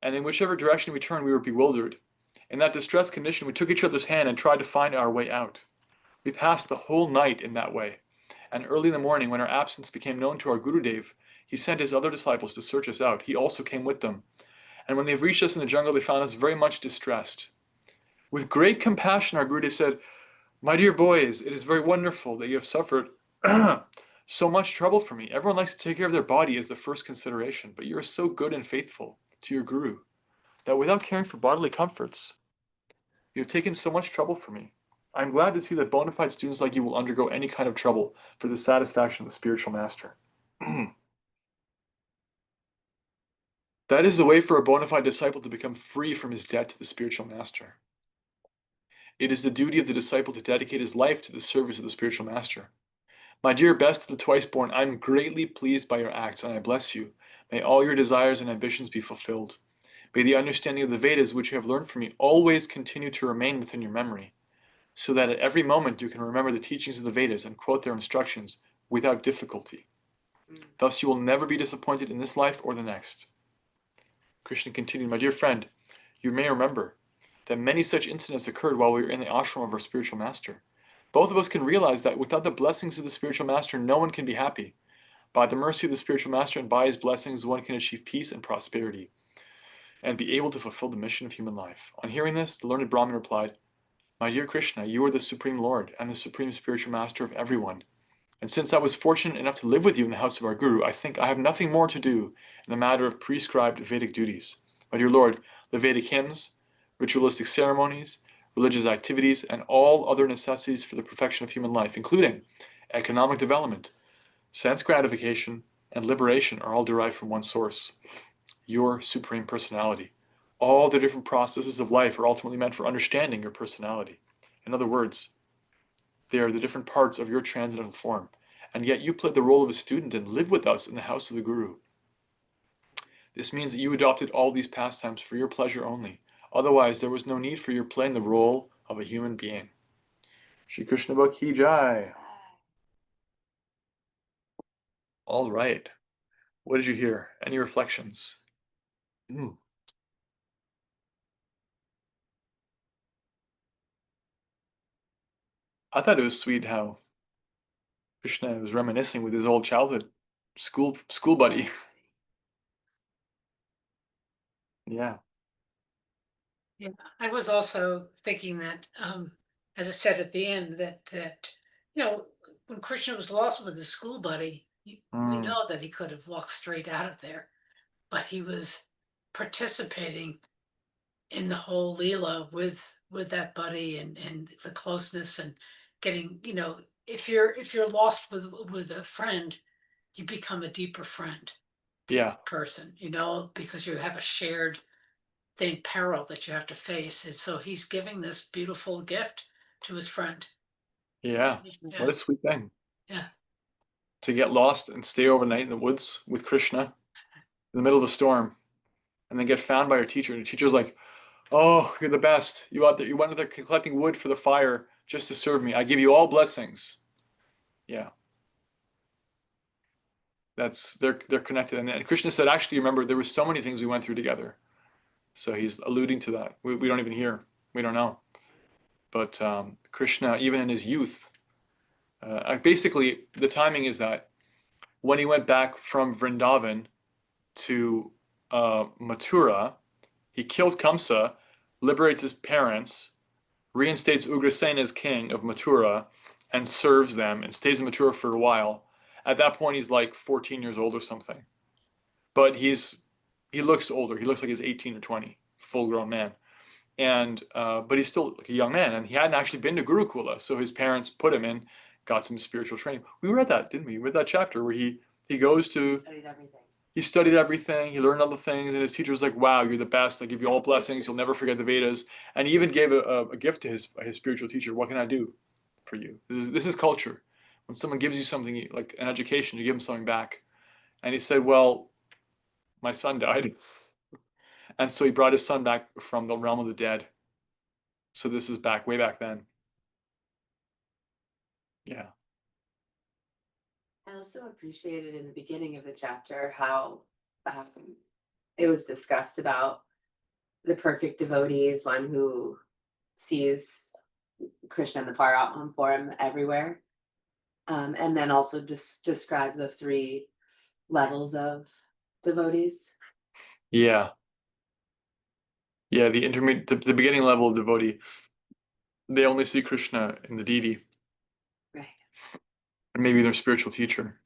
and in whichever direction we turned, we were bewildered. In that distressed condition, we took each other's hand and tried to find our way out. We passed the whole night in that way, and early in the morning, when our absence became known to our Gurudev, he sent his other disciples to search us out. He also came with them, and when they reached us in the jungle, they found us very much distressed. With great compassion, our Gurudev said, "My dear boys, it is very wonderful that you have suffered so much trouble for me. Everyone likes to take care of their body as the first consideration, but you are so good and faithful to your Guru that without caring for bodily comforts, you have taken so much trouble for me. I am glad to see that bona fide students like you will undergo any kind of trouble for the satisfaction of the spiritual master." That is the way for a bona fide disciple to become free from his debt to the spiritual master. It is the duty of the disciple to dedicate his life to the service of the spiritual master. My dear best of the twice born, I am greatly pleased by your acts, and I bless you. May all your desires and ambitions be fulfilled. May the understanding of the Vedas which you have learned from me always continue to remain within your memory, so that at every moment you can remember the teachings of the Vedas and quote their instructions without difficulty. Thus you will never be disappointed in this life or the next. Krishna continued, "My dear friend, you may remember that many such incidents occurred while we were in the ashram of our spiritual master. Both of us can realize that without the blessings of the spiritual master, no one can be happy. By the mercy of the spiritual master and by his blessings, one can achieve peace and prosperity and be able to fulfill the mission of human life." On hearing this, the learned Brahmin replied, "My dear Krishna, you are the Supreme Lord and the Supreme Spiritual Master of everyone. And since I was fortunate enough to live with you in the house of our Guru, I think I have nothing more to do in the matter of prescribed Vedic duties. My dear Lord, the Vedic hymns, ritualistic ceremonies, religious activities, and all other necessities for the perfection of human life, including economic development, sense gratification, and liberation, are all derived from one source, your Supreme Personality. All the different processes of life are ultimately meant for understanding your personality. In other words, they are the different parts of your transcendental form, and yet you played the role of a student and live with us in the house of the Guru. This means that you adopted all these pastimes for your pleasure only. Otherwise, there was no need for your playing the role of a human being." Shri Krishna Book Ki Jai. All right. What did you hear? Any reflections? I thought it was sweet how Krishna was reminiscing with his old childhood school buddy. Yeah. Yeah, I was also thinking that, as I said at the end, you know, when Krishna was lost with his school buddy, we know that he could have walked straight out of there, but he was participating in the whole Leela with that buddy and the closeness and getting, if you're lost with a friend, you become a deeper friend to Yeah. that person, because you have a shared thing, peril that you have to face. And so he's giving this beautiful gift to his friend. Yeah. Yeah. What a sweet thing. Yeah. To get lost and stay overnight in the woods with Krishna in the middle of a storm and then get found by your teacher. And the teacher's like, "Oh, you're the best. You went out there collecting wood for the fire just to serve me. I give you all blessings." Yeah. They're connected. And Krishna said, actually, remember, there were so many things we went through together. So he's alluding to that. We don't even hear. We don't know. But Krishna, even in his youth, basically, the timing is that when he went back from Vrindavan to Mathura, he kills Kamsa, liberates his parents, reinstates Ugrasena as king of Mathura, and serves them and stays in Mathura for a while. At that point, he's like 14 years old or something. but he looks older. He looks like he's 18 or 20, full grown man. And but he's still like a young man, and he hadn't actually been to Gurukula, so his parents put him in, got some spiritual training. We read that, didn't we? We read that chapter where he goes to, Studied everything. he studied everything, he learned all the things, and his teacher was like, "Wow, you're the best. I give you all blessings. You'll never forget the Vedas." And he even gave a gift to his spiritual teacher. "What can I do for you?" This is culture. When someone gives you something like an education, you give them something back. And he said, "Well, my son died." And so he brought his son back from the realm of the dead. So this is way back then. Yeah. I also appreciated in the beginning of the chapter how it was discussed about the perfect devotee is one who sees Krishna and the Paramatma form everywhere. And then also describe the 3 levels of devotees. Yeah. Yeah, the intermediate, the beginning level of devotee, they only see Krishna in the deity, Right. and maybe their spiritual teacher.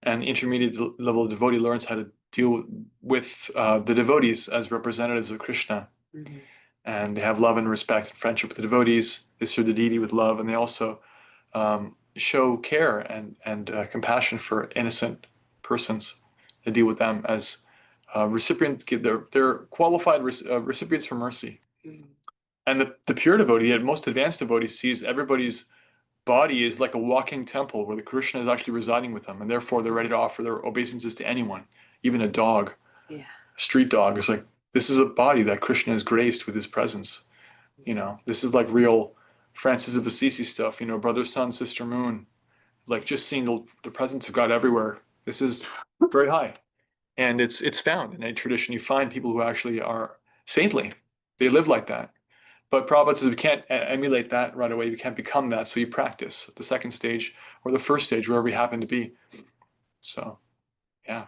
And the intermediate level of devotee learns how to deal with the devotees as representatives of Krishna. Mm-hmm. And they have love and respect and friendship with the devotees. They serve the deity with love, and they also show care and compassion for innocent persons. They deal with them as recipients. They're qualified recipients for mercy. Mm-hmm. And the pure devotee, the most advanced devotee, sees everybody's body is like a walking temple where the Krishna is actually residing with them, and therefore they're ready to offer their obeisances to anyone, even a dog. Yeah. A street dog is like, this is a body that Krishna has graced with his presence. This is like real Francis of Assisi stuff, brother, sun, sister, moon, like just seeing the presence of God everywhere. This is very high. And it's found in a tradition. You find people who actually are saintly. They live like that. But Prabhupada says we can't emulate that right away. We can't become that. So you practice the second stage or the first stage, wherever you happen to be. So, yeah.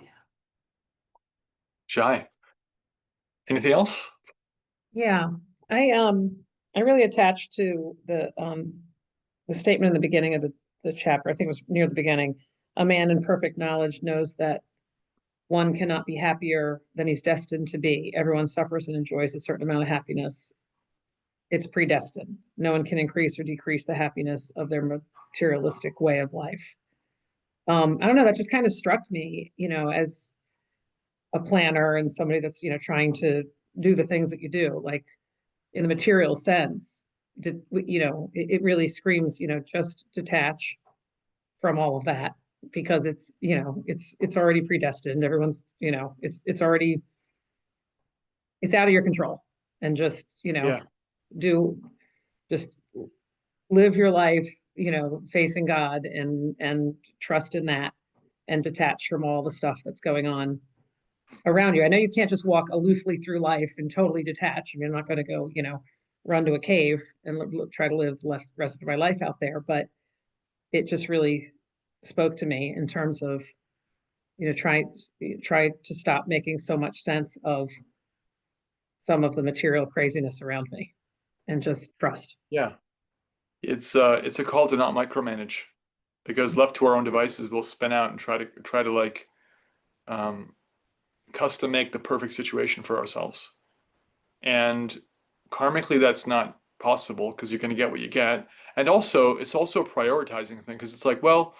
Jai. Anything else? Yeah, I really attached to the statement in the beginning of the chapter. I think it was near the beginning. A man in perfect knowledge knows that one cannot be happier than he's destined to be. Everyone suffers and enjoys a certain amount of happiness. It's predestined. No one can increase or decrease the happiness of their materialistic way of life. I don't know, that just kind of struck me, as a planner and somebody that's, trying to do the things that you do, like in the material sense. It really screams, just detach from all of that, because it's already predestined. Everyone's, it's already, it's out of your control. And just, Yeah. do just live your life, facing God and trust in that, and detach from all the stuff that's going on around you. I know you can't just walk aloofly through life and totally detach. I mean, I'm not going to go, run to a cave and try to live the rest of my life out there. But it just really spoke to me in terms of, try to stop making so much sense of some of the material craziness around me and just trust. Yeah. It's a call to not micromanage, because left to our own devices, we'll spin out and try to like custom make the perfect situation for ourselves. And karmically, that's not possible, because you're going to get what you get. And also, it's also a prioritizing thing, because it's like, well,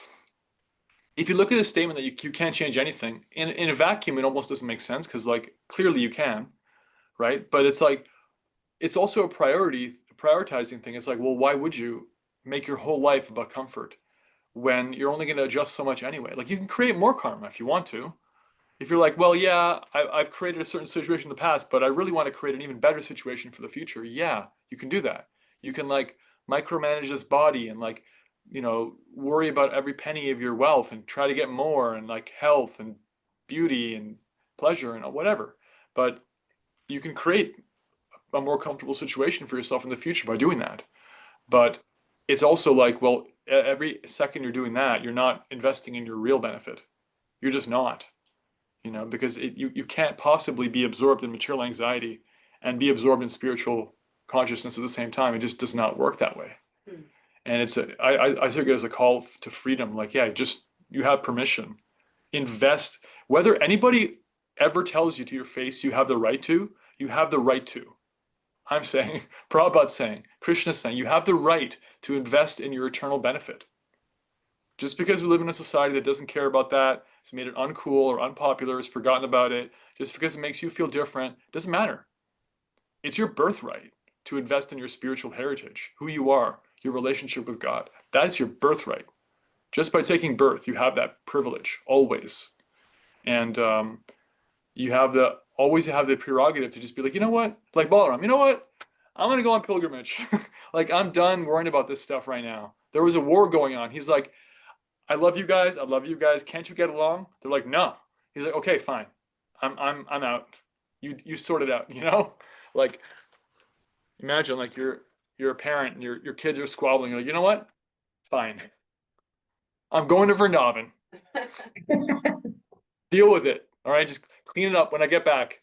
if you look at a statement that you can't change anything, in a vacuum, it almost doesn't make sense, because like clearly you can, right? But it's like, it's also a prioritizing thing. It's like, well, why would you make your whole life about comfort when you're only going to adjust so much anyway? Like, you can create more karma if you want to. If you're like, well, yeah, I've created a certain situation in the past, but I really want to create an even better situation for the future. Yeah, you can do that. You can like micromanage this body and like, worry about every penny of your wealth and try to get more, and like health and beauty and pleasure and whatever. But you can create a more comfortable situation for yourself in the future by doing that. But it's also like, well, every second you're doing that, you're not investing in your real benefit. You're just not. Because you can't possibly be absorbed in material anxiety and be absorbed in spiritual consciousness at the same time. It just does not work that way. And I took it as a call to freedom. Like, yeah, just, you have permission. Invest, whether anybody ever tells you to your face you have the right to, you have the right to. I'm saying, Prabhupada's saying, Krishna's saying, you have the right to invest in your eternal benefit. Just because we live in a society that doesn't care about that, has made it uncool or unpopular, has forgotten about it, just because it makes you feel different, doesn't matter. It's your birthright to invest in your spiritual heritage, who you are, your relationship with God. That's your birthright. Just by taking birth, you have that privilege, always. And you always have the prerogative to just be like, you know what? Like Balaram, you know what? I'm going to go on pilgrimage. Like, I'm done worrying about this stuff right now. There was a war going on. He's like, I love you guys. I love you guys. Can't you get along? They're like, no. He's like, okay, fine. I'm out. You sort it out, you know? Like, imagine like you're a parent and your kids are squabbling. You're like, you know what? Fine. I'm going to Vrindavan. Deal with it. All right, just clean it up when I get back.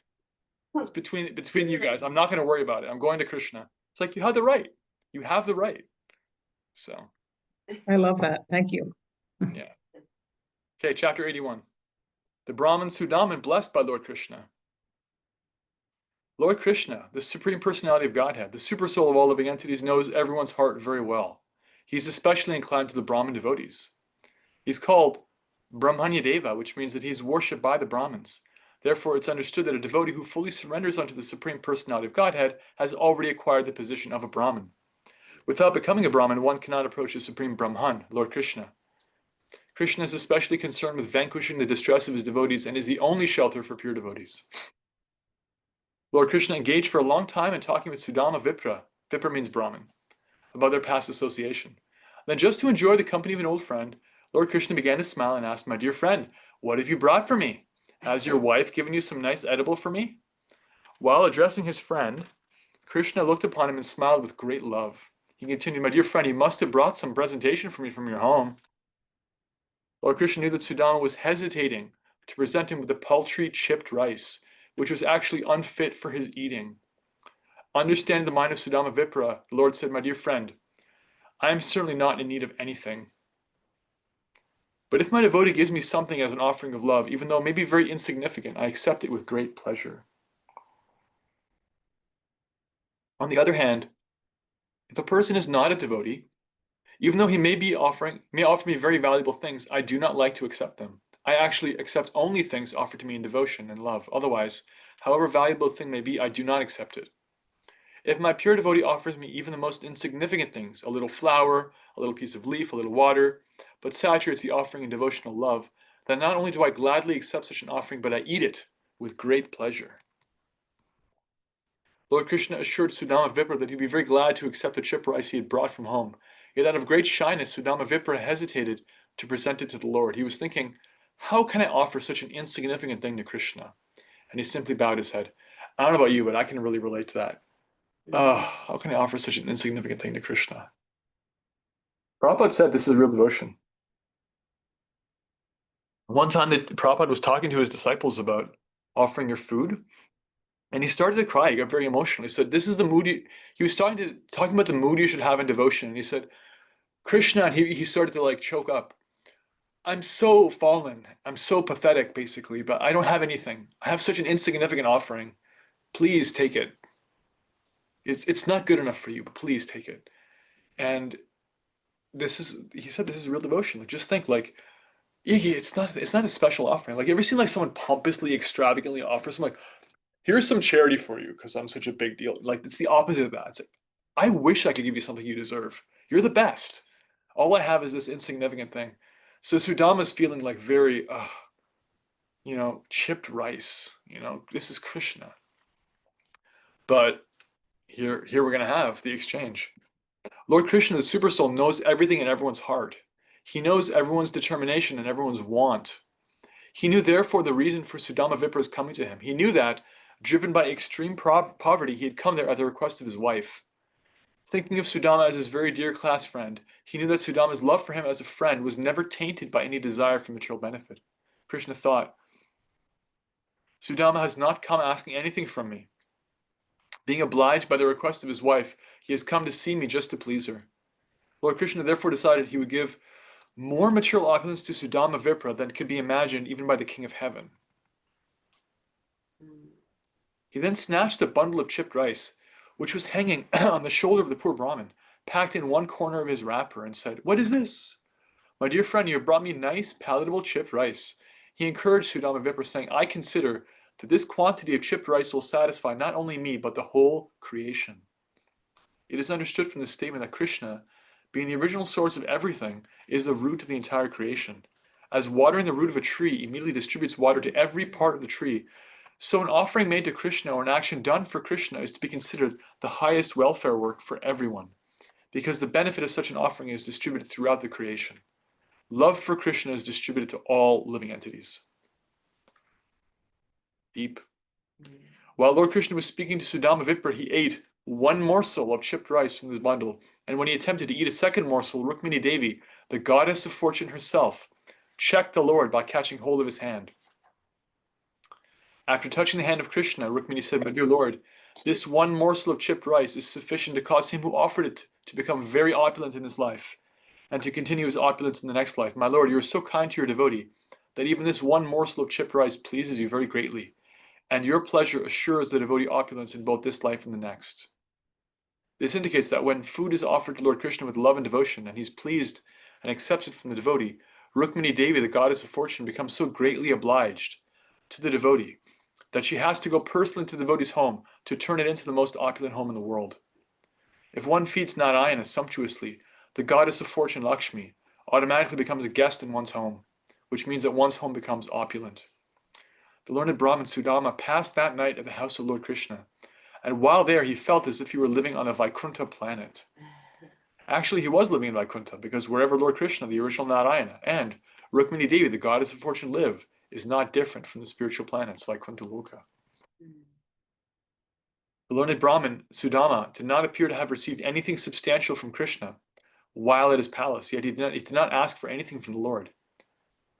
It's between you guys. I'm not going to worry about it. I'm going to Krishna. It's like you have the right. You have the right. So, I love that. Thank you. yeah. Okay, chapter 81. The Brahman Sudaman blessed by Lord Krishna. Lord Krishna, the Supreme Personality of Godhead, the super soul of all living entities, knows everyone's heart very well. He's especially inclined to the Brahmin devotees. He's called Brahmanya Deva, which means that he's worshipped by the Brahmins. Therefore, it's understood that a devotee who fully surrenders unto the Supreme Personality of Godhead has already acquired the position of a Brahmin. Without becoming a Brahmin, one cannot approach the Supreme Brahman, Lord Krishna. Krishna is especially concerned with vanquishing the distress of his devotees and is the only shelter for pure devotees. Lord Krishna engaged for a long time in talking with Sudama Vipra, Vipra means Brahmin, about their past association. Then, just to enjoy the company of an old friend, Lord Krishna began to smile and asked, my dear friend, what have you brought for me? Has your wife given you some nice edible for me? While addressing his friend, Krishna looked upon him and smiled with great love. He continued, my dear friend, you must have brought some presentation for me from your home. Lord Krishna knew that Sudama was hesitating to present him with the paltry chipped rice, which was actually unfit for his eating. Understanding the mind of Sudama Vipra, the Lord said, my dear friend, I am certainly not in need of anything. But if my devotee gives me something as an offering of love, even though it may be very insignificant, I accept it with great pleasure. On the other hand, if a person is not a devotee, even though he may offer me very valuable things, I do not like to accept them. I actually accept only things offered to me in devotion and love. Otherwise, however valuable a thing may be, I do not accept it. If my pure devotee offers me even the most insignificant things, a little flower, a little piece of leaf, a little water, but saturates the offering in devotional love, then not only do I gladly accept such an offering, but I eat it with great pleasure. Lord Krishna assured Sudama Vipra that he'd be very glad to accept the chip rice he had brought from home. Yet out of great shyness, Sudama Vipra hesitated to present it to the Lord. He was thinking, how can I offer such an insignificant thing to Krishna? And he simply bowed his head. I don't know about you, but I can really relate to that. How can I offer such an insignificant thing to Krishna? Prabhupada said this is real devotion. One time that Prabhupada was talking to his disciples about offering your food, and he started to cry. He got very emotional. He said, this is the mood he was talking about the mood you should have in devotion. And he said, Krishna, and he started to like choke up. I'm so fallen. I'm so pathetic, basically, but I don't have anything. I have such an insignificant offering. Please take it. It's not good enough for you, but please take it. And he said this is real devotion. Like, just think, like, yeah, it's not a special offering. Like, you ever seen like someone pompously, extravagantly offer something like, here's some charity for you because I'm such a big deal. Like, it's the opposite of that. It's like, I wish I could give you something you deserve. You're the best. All I have is this insignificant thing. So Sudama's feeling like very, chipped rice. This is Krishna. But here we're going to have the exchange. Lord Krishna, the Super Soul, knows everything in everyone's heart. He knows everyone's determination and everyone's want. He knew, therefore, the reason for Sudama Vipra's coming to him. He knew that, driven by extreme poverty, he had come there at the request of his wife. Thinking of Sudama as his very dear class friend, he knew that Sudama's love for him as a friend was never tainted by any desire for material benefit. Krishna thought, Sudama has not come asking anything from me. Being obliged by the request of his wife, he has come to see me just to please her. Lord Krishna therefore decided he would give more material opulence to Sudama Vipra than could be imagined even by the king of heaven. He then snatched a bundle of chipped rice, which was hanging on the shoulder of the poor Brahmin, packed in one corner of his wrapper, and said, "What is this? My dear friend, you have brought me nice, palatable chipped rice." He encouraged Sudama Vipra, saying, "I consider that this quantity of chipped rice will satisfy not only me, but the whole creation." It is understood from this statement that Krishna, being the original source of everything, is the root of the entire creation. As watering the root of a tree immediately distributes water to every part of the tree, so an offering made to Krishna or an action done for Krishna is to be considered the highest welfare work for everyone, because the benefit of such an offering is distributed throughout the creation. Love for Krishna is distributed to all living entities. Deep. While Lord Krishna was speaking to Sudama Vipra, he ate one morsel of chipped rice from his bundle, and when he attempted to eat a second morsel, Rukmini Devi, the goddess of fortune herself, checked the Lord by catching hold of his hand. After touching the hand of Krishna, Rukmini said, "My dear Lord, this one morsel of chipped rice is sufficient to cause him who offered it to become very opulent in this life, and to continue his opulence in the next life. My Lord, you are so kind to your devotee, that even this one morsel of chipped rice pleases you very greatly, and your pleasure assures the devotee opulence in both this life and the next." This indicates that when food is offered to Lord Krishna with love and devotion, and he's pleased and accepts it from the devotee, Rukmini Devi, the goddess of fortune, becomes so greatly obliged to the devotee that she has to go personally to the devotee's home to turn it into the most opulent home in the world. If one feeds Narayana sumptuously, the goddess of fortune, Lakshmi, automatically becomes a guest in one's home, which means that one's home becomes opulent. The learned Brahmin Sudama passed that night at the house of Lord Krishna, and while there he felt as if he were living on a Vaikuntha planet. Actually, he was living in Vaikuntha, because wherever Lord Krishna, the original Narayana, and Rukmini Devi, the goddess of fortune, live, is not different from the spiritual planets, Vaikuntha Loka. The learned Brahmin, Sudama, did not appear to have received anything substantial from Krishna while at his palace, yet he did not ask for anything from the Lord.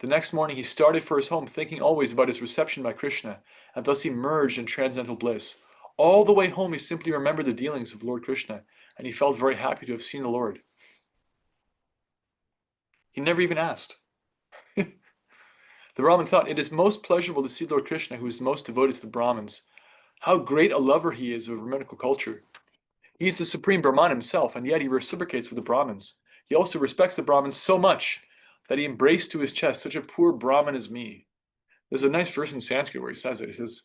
The next morning he started for his home, thinking always about his reception by Krishna, and thus he merged in transcendental bliss. All the way home he simply remembered the dealings of Lord Krishna, and he felt very happy to have seen the Lord. He never even asked. The Brahmin thought, "It is most pleasurable to see Lord Krishna, who is most devoted to the Brahmins. How great a lover he is of Brahminical culture. He is the supreme Brahman himself, and yet he reciprocates with the Brahmins. He also respects the Brahmins so much that he embraced to his chest such a poor Brahmin as me." There's a nice verse in Sanskrit where he says it. He says,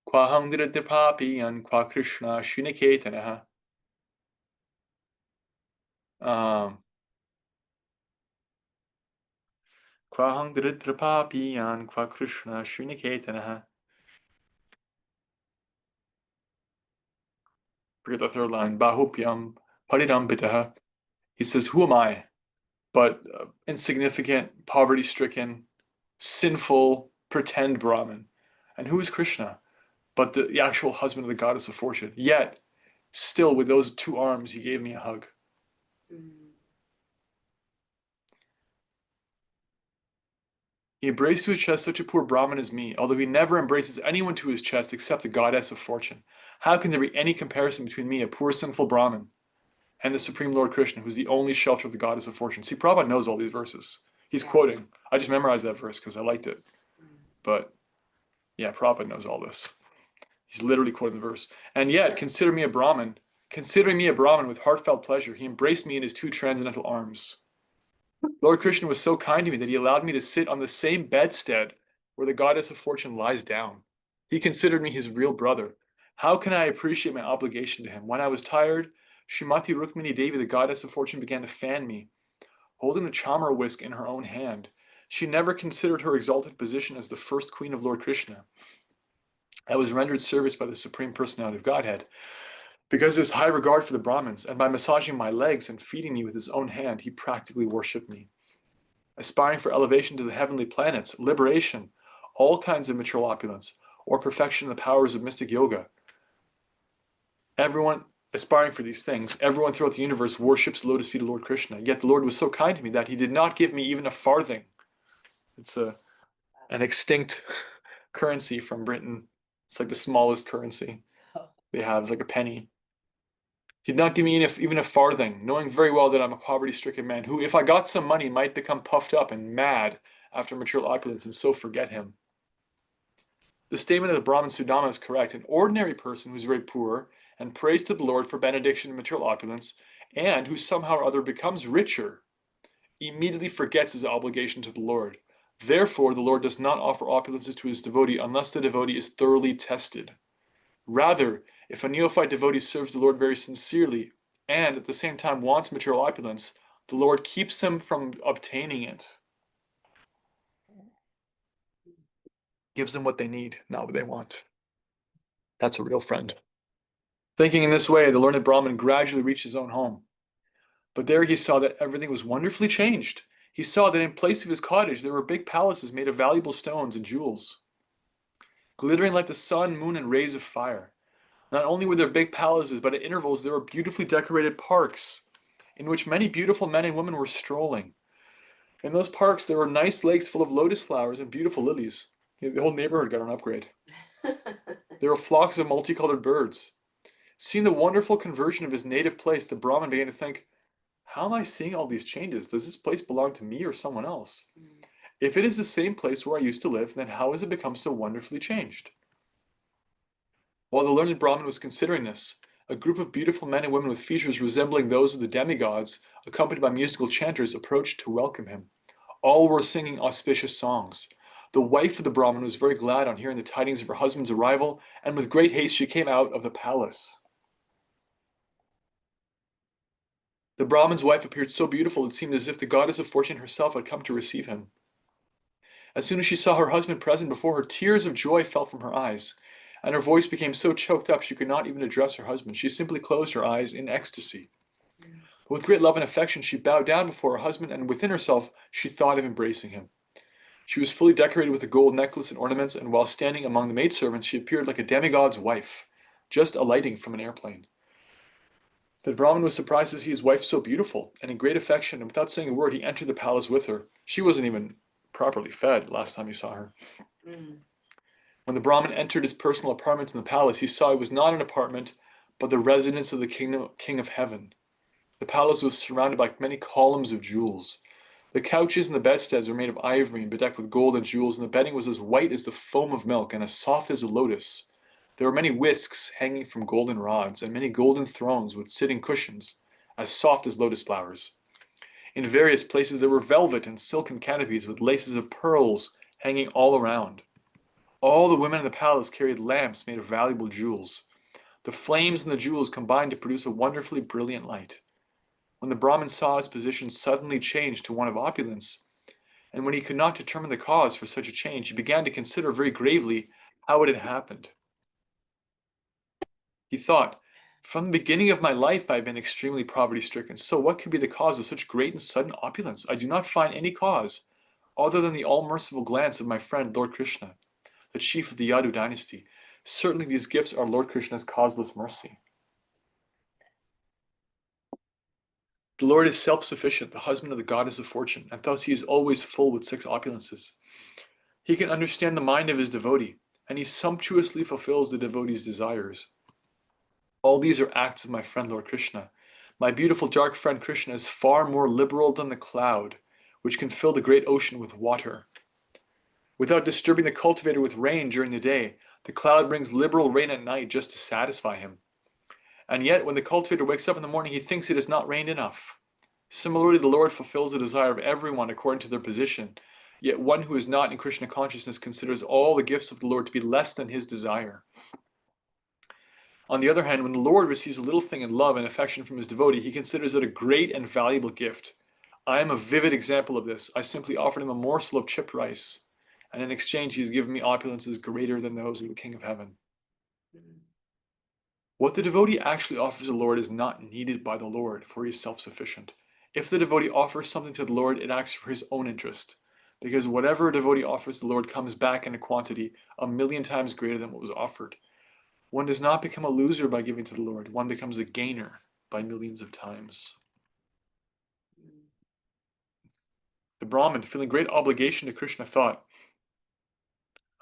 "Kwaham diridrapapiyan kwa Krishna shuniketanaha." Kwaham diridrapapiyan kwa Krishna shuniketanaha. Forget the third line. Bahupyam paridam pitaha. He says, "Who am I but insignificant, poverty-stricken, sinful, pretend Brahmin? And who is Krishna but the actual husband of the goddess of fortune? Yet, still with those two arms, he gave me a hug." He embraced to his chest such a poor Brahmin as me, although he never embraces anyone to his chest except the goddess of fortune. How can there be any comparison between me, a poor sinful Brahmin, and the Supreme Lord Krishna, who's the only shelter of the goddess of fortune? See, Prabhupada knows all these verses. He's quoting. I just memorized that verse because I liked it. But yeah, Prabhupada knows all this. He's literally quoting the verse. "And yet, considering me a Brahmin with heartfelt pleasure, he embraced me in his two transcendental arms. Lord Krishna was so kind to me that he allowed me to sit on the same bedstead where the goddess of fortune lies down. He considered me his real brother. How can I appreciate my obligation to him? When I was tired, Srimati Rukmini Devi, the goddess of fortune, began to fan me, holding the chamar whisk in her own hand. She never considered her exalted position as the first queen of Lord Krishna. I was rendered service by the Supreme Personality of Godhead. Because of his high regard for the Brahmins, and by massaging my legs and feeding me with his own hand, he practically worshipped me. Aspiring for elevation to the heavenly planets, liberation, all kinds of material opulence, or perfection in the powers of mystic yoga. Everyone aspiring for these things, everyone throughout the universe worships lotus-feet Lord Krishna. Yet the Lord was so kind to me that he did not give me even a farthing. It's an extinct currency from Britain. It's like the smallest currency they have. It's like a penny. He did not give me even a farthing, knowing very well that I'm a poverty-stricken man who, if I got some money, might become puffed up and mad after material opulence and so forget him. The statement of the Brahmin Sudama is correct. An ordinary person who's very poor and prays to the Lord for benediction and material opulence, and who somehow or other becomes richer, immediately forgets his obligation to the Lord. Therefore, the Lord does not offer opulences to his devotee unless the devotee is thoroughly tested. Rather, if a neophyte devotee serves the Lord very sincerely and at the same time wants material opulence, the Lord keeps them from obtaining it. Gives them what they need, not what they want. That's a real friend. Thinking in this way, the learned Brahmin gradually reached his own home. But there he saw that everything was wonderfully changed. He saw that in place of his cottage, there were big palaces made of valuable stones and jewels, glittering like the sun, moon, and rays of fire. Not only were there big palaces, but at intervals there were beautifully decorated parks in which many beautiful men and women were strolling. In those parks, there were nice lakes full of lotus flowers and beautiful lilies. The whole neighborhood got an upgrade. There were flocks of multicolored birds. Seeing the wonderful conversion of his native place, the Brahmin began to think, how am I seeing all these changes? Does this place belong to me or someone else? If it is the same place where I used to live, then how has it become so wonderfully changed? While the learned Brahmin was considering this, a group of beautiful men and women with features resembling those of the demigods, accompanied by musical chanters, approached to welcome him. All were singing auspicious songs. The wife of the Brahmin was very glad on hearing the tidings of her husband's arrival, and with great haste she came out of the palace. The Brahmin's wife appeared so beautiful it seemed as if the goddess of fortune herself had come to receive him. As soon as she saw her husband present before her, tears of joy fell from her eyes, and her voice became so choked up she could not even address her husband. She simply closed her eyes in ecstasy. But with great love and affection, she bowed down before her husband, and within herself she thought of embracing him. She was fully decorated with a gold necklace and ornaments, and while standing among the maidservants, she appeared like a demigod's wife, just alighting from an airplane. The Brahmin was surprised to see his wife so beautiful, and in great affection, and without saying a word, he entered the palace with her. She wasn't even properly fed last time he saw her. When the Brahmin entered his personal apartment in the palace, he saw it was not an apartment, but the residence of the king of heaven. The palace was surrounded by many columns of jewels. The couches and the bedsteads were made of ivory and bedecked with gold and jewels, and the bedding was as white as the foam of milk and as soft as a lotus. There were many whisks hanging from golden rods, and many golden thrones with sitting cushions, as soft as lotus flowers. In various places there were velvet and silken canopies with laces of pearls hanging all around. All the women in the palace carried lamps made of valuable jewels. The flames and the jewels combined to produce a wonderfully brilliant light. When the Brahmin saw his position suddenly change to one of opulence, and when he could not determine the cause for such a change, he began to consider very gravely how it had happened. He thought, from the beginning of my life I have been extremely poverty-stricken, so what could be the cause of such great and sudden opulence? I do not find any cause other than the all-merciful glance of my friend Lord Krishna, the chief of the Yadu dynasty. Certainly these gifts are Lord Krishna's causeless mercy. The Lord is self-sufficient, the husband of the goddess of fortune, and thus he is always full with 6 opulences. He can understand the mind of his devotee, and he sumptuously fulfills the devotee's desires. All these are acts of my friend Lord Krishna. My beautiful dark friend Krishna is far more liberal than the cloud, which can fill the great ocean with water. Without disturbing the cultivator with rain during the day, the cloud brings liberal rain at night just to satisfy him. And yet, when the cultivator wakes up in the morning, he thinks it has not rained enough. Similarly, the Lord fulfills the desire of everyone according to their position. Yet one who is not in Krishna consciousness considers all the gifts of the Lord to be less than his desire. On the other hand, when the Lord receives a little thing in love and affection from his devotee, he considers it a great and valuable gift. I am a vivid example of this. I simply offered him a morsel of chipped rice, and in exchange he has given me opulences greater than those of the King of Heaven. What the devotee actually offers the Lord is not needed by the Lord, for he is self-sufficient. If the devotee offers something to the Lord, it acts for his own interest, because whatever a devotee offers the Lord comes back in a quantity 1,000,000 times greater than what was offered. One does not become a loser by giving to the Lord. One becomes a gainer by millions of times. The Brahmin, feeling great obligation to Krishna, thought,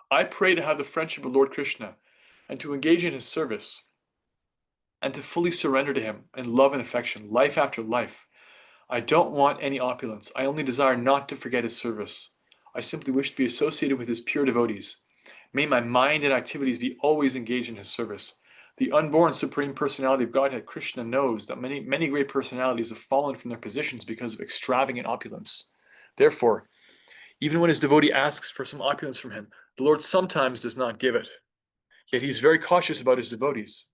I pray to have the friendship of Lord Krishna and to engage in his service and to fully surrender to him in love and affection, life after life. I don't want any opulence. I only desire not to forget his service. I simply wish to be associated with his pure devotees. May my mind and activities be always engaged in his service. The unborn Supreme Personality of Godhead, Krishna, knows that many great personalities have fallen from their positions because of extravagant opulence. Therefore, even when his devotee asks for some opulence from him, the Lord sometimes does not give it. Yet he's very cautious about his devotees.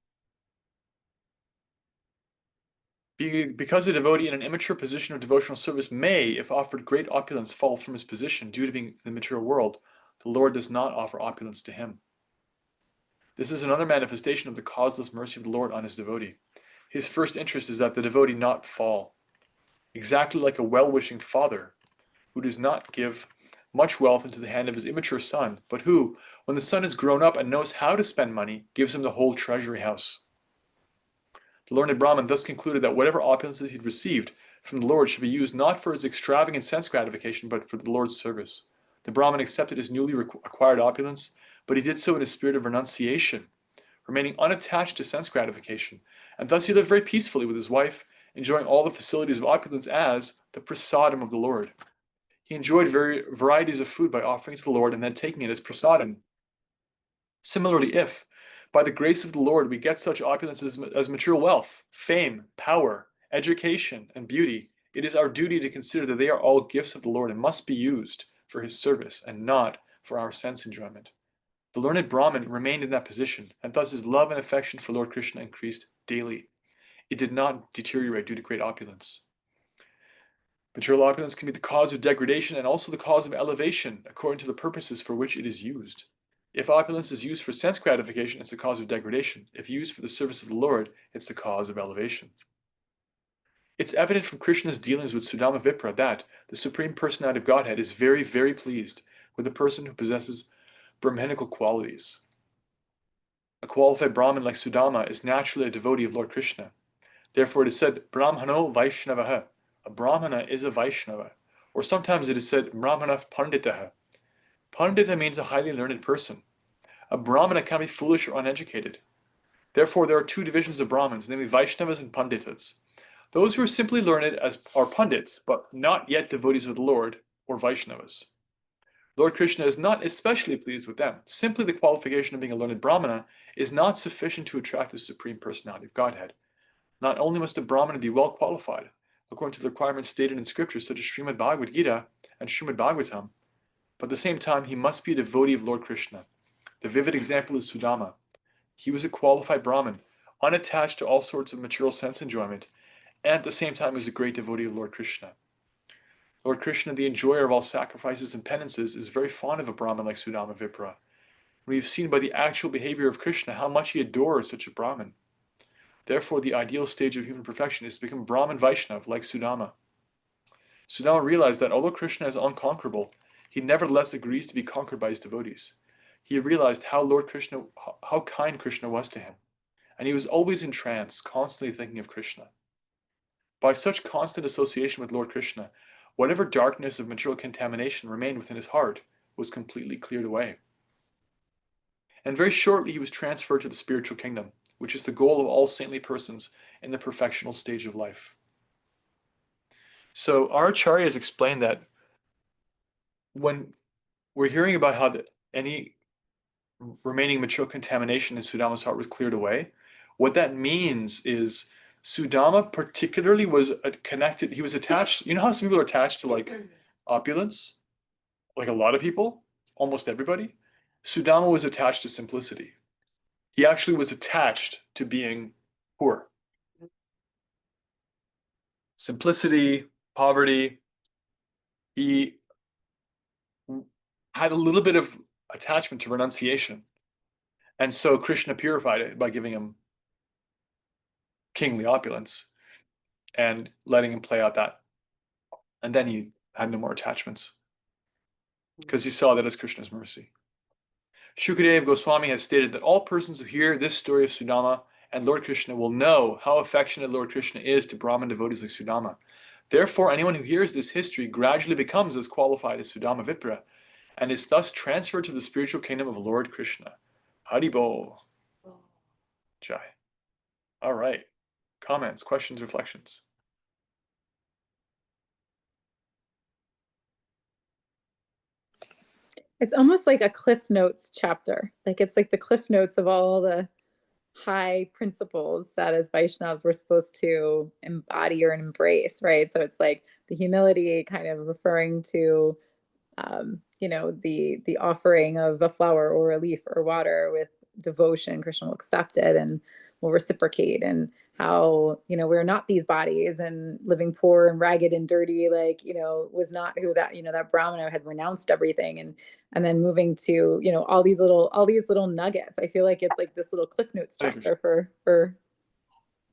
Because a devotee in an immature position of devotional service may, if offered great opulence, fall from his position due to being in the material world, the Lord does not offer opulence to him. This is another manifestation of the causeless mercy of the Lord on his devotee. His first interest is that the devotee not fall. Exactly like a well-wishing father who does not give much wealth into the hand of his immature son, but who, when the son is grown up and knows how to spend money, gives him the whole treasury house. The learned Brahmin thus concluded that whatever opulences he'd received from the Lord should be used not for his extravagant sense gratification, but for the Lord's service. The Brahmin accepted his newly acquired opulence, but he did so in a spirit of renunciation, remaining unattached to sense gratification, and thus he lived very peacefully with his wife, enjoying all the facilities of opulence as the prasadam of the Lord. He enjoyed varieties of food by offering it to the Lord and then taking it as prasadam. Similarly, if, by the grace of the Lord, we get such opulences as material wealth, fame, power, education, and beauty, it is our duty to consider that they are all gifts of the Lord and must be used for his service and not for our sense enjoyment. The learned Brahmin remained in that position, and thus his love and affection for Lord Krishna increased daily. It did not deteriorate due to great opulence. Material opulence can be the cause of degradation and also the cause of elevation, according to the purposes for which it is used. If opulence is used for sense gratification, it's the cause of degradation. If used for the service of the Lord, it's the cause of elevation. It's evident from Krishna's dealings with Sudama Vipra that the Supreme Personality of Godhead is very, very pleased with a person who possesses Brahmanical qualities. A qualified Brahmin like Sudama is naturally a devotee of Lord Krishna. Therefore it is said, Brahmano Vaishnavaha. A Brahmana is a Vaishnava. Or sometimes it is said, Brahmana Panditaha. Pandita means a highly learned person. A Brahmana can be foolish or uneducated. Therefore, there are two divisions of Brahmins, namely Vaishnavas and Panditas. Those who are simply learned are Pandits, but not yet devotees of the Lord, or Vaishnavas. Lord Krishna is not especially pleased with them. Simply the qualification of being a learned Brahmana is not sufficient to attract the Supreme Personality of Godhead. Not only must a Brahmana be well qualified, according to the requirements stated in scriptures such as Srimad Bhagavad Gita and Srimad Bhagavatam, but at the same time he must be a devotee of Lord Krishna. The vivid example is Sudama. He was a qualified Brahmin, unattached to all sorts of material sense enjoyment, and at the same time was a great devotee of Lord Krishna. Lord Krishna, the enjoyer of all sacrifices and penances, is very fond of a Brahmin like Sudama Vipra. We have seen by the actual behavior of Krishna how much he adores such a Brahmin. Therefore, the ideal stage of human perfection is to become Brahmin Vaishnav like Sudama. Sudama realized that although Krishna is unconquerable, he nevertheless agrees to be conquered by his devotees. He realized how kind Krishna was to him, and he was always in trance, constantly thinking of Krishna. By such constant association with Lord Krishna, whatever darkness of material contamination remained within his heart was completely cleared away. And very shortly he was transferred to the spiritual kingdom, which is the goal of all saintly persons in the perfectional stage of life. So our acharyas explained that when we're hearing about how any remaining material contamination in Sudama's heart was cleared away, what that means is Sudama particularly was connected, he was attached, you know how some people are attached to like opulence? Like a lot of people, almost everybody? Sudama was attached to simplicity. He actually was attached to being poor. Simplicity, poverty. He had a little bit of attachment to renunciation. And so Krishna purified it by giving him kingly opulence and letting him play out that. And then he had no more attachments because he saw that as Krishna's mercy. Shukadeva Goswami has stated that all persons who hear this story of Sudama and Lord Krishna will know how affectionate Lord Krishna is to Brahman devotees like Sudama. Therefore, anyone who hears this history gradually becomes as qualified as Sudama Vipra and is thus transferred to the spiritual kingdom of Lord Krishna. Haribol. Jai. All right. Comments, questions, reflections? It's almost like a Cliff Notes chapter. Like it's like the Cliff Notes of all the high principles that as Vaishnavas we're supposed to embody or embrace, right? So it's like the humility kind of referring to the offering of a flower or a leaf or water with devotion. Krishna will accept it and will reciprocate. And how we're not these bodies, and living poor and ragged and dirty, like was not who that Brahmana had renounced everything, and then moving to all these little nuggets. I feel like it's like this little Cliff Notes chapter for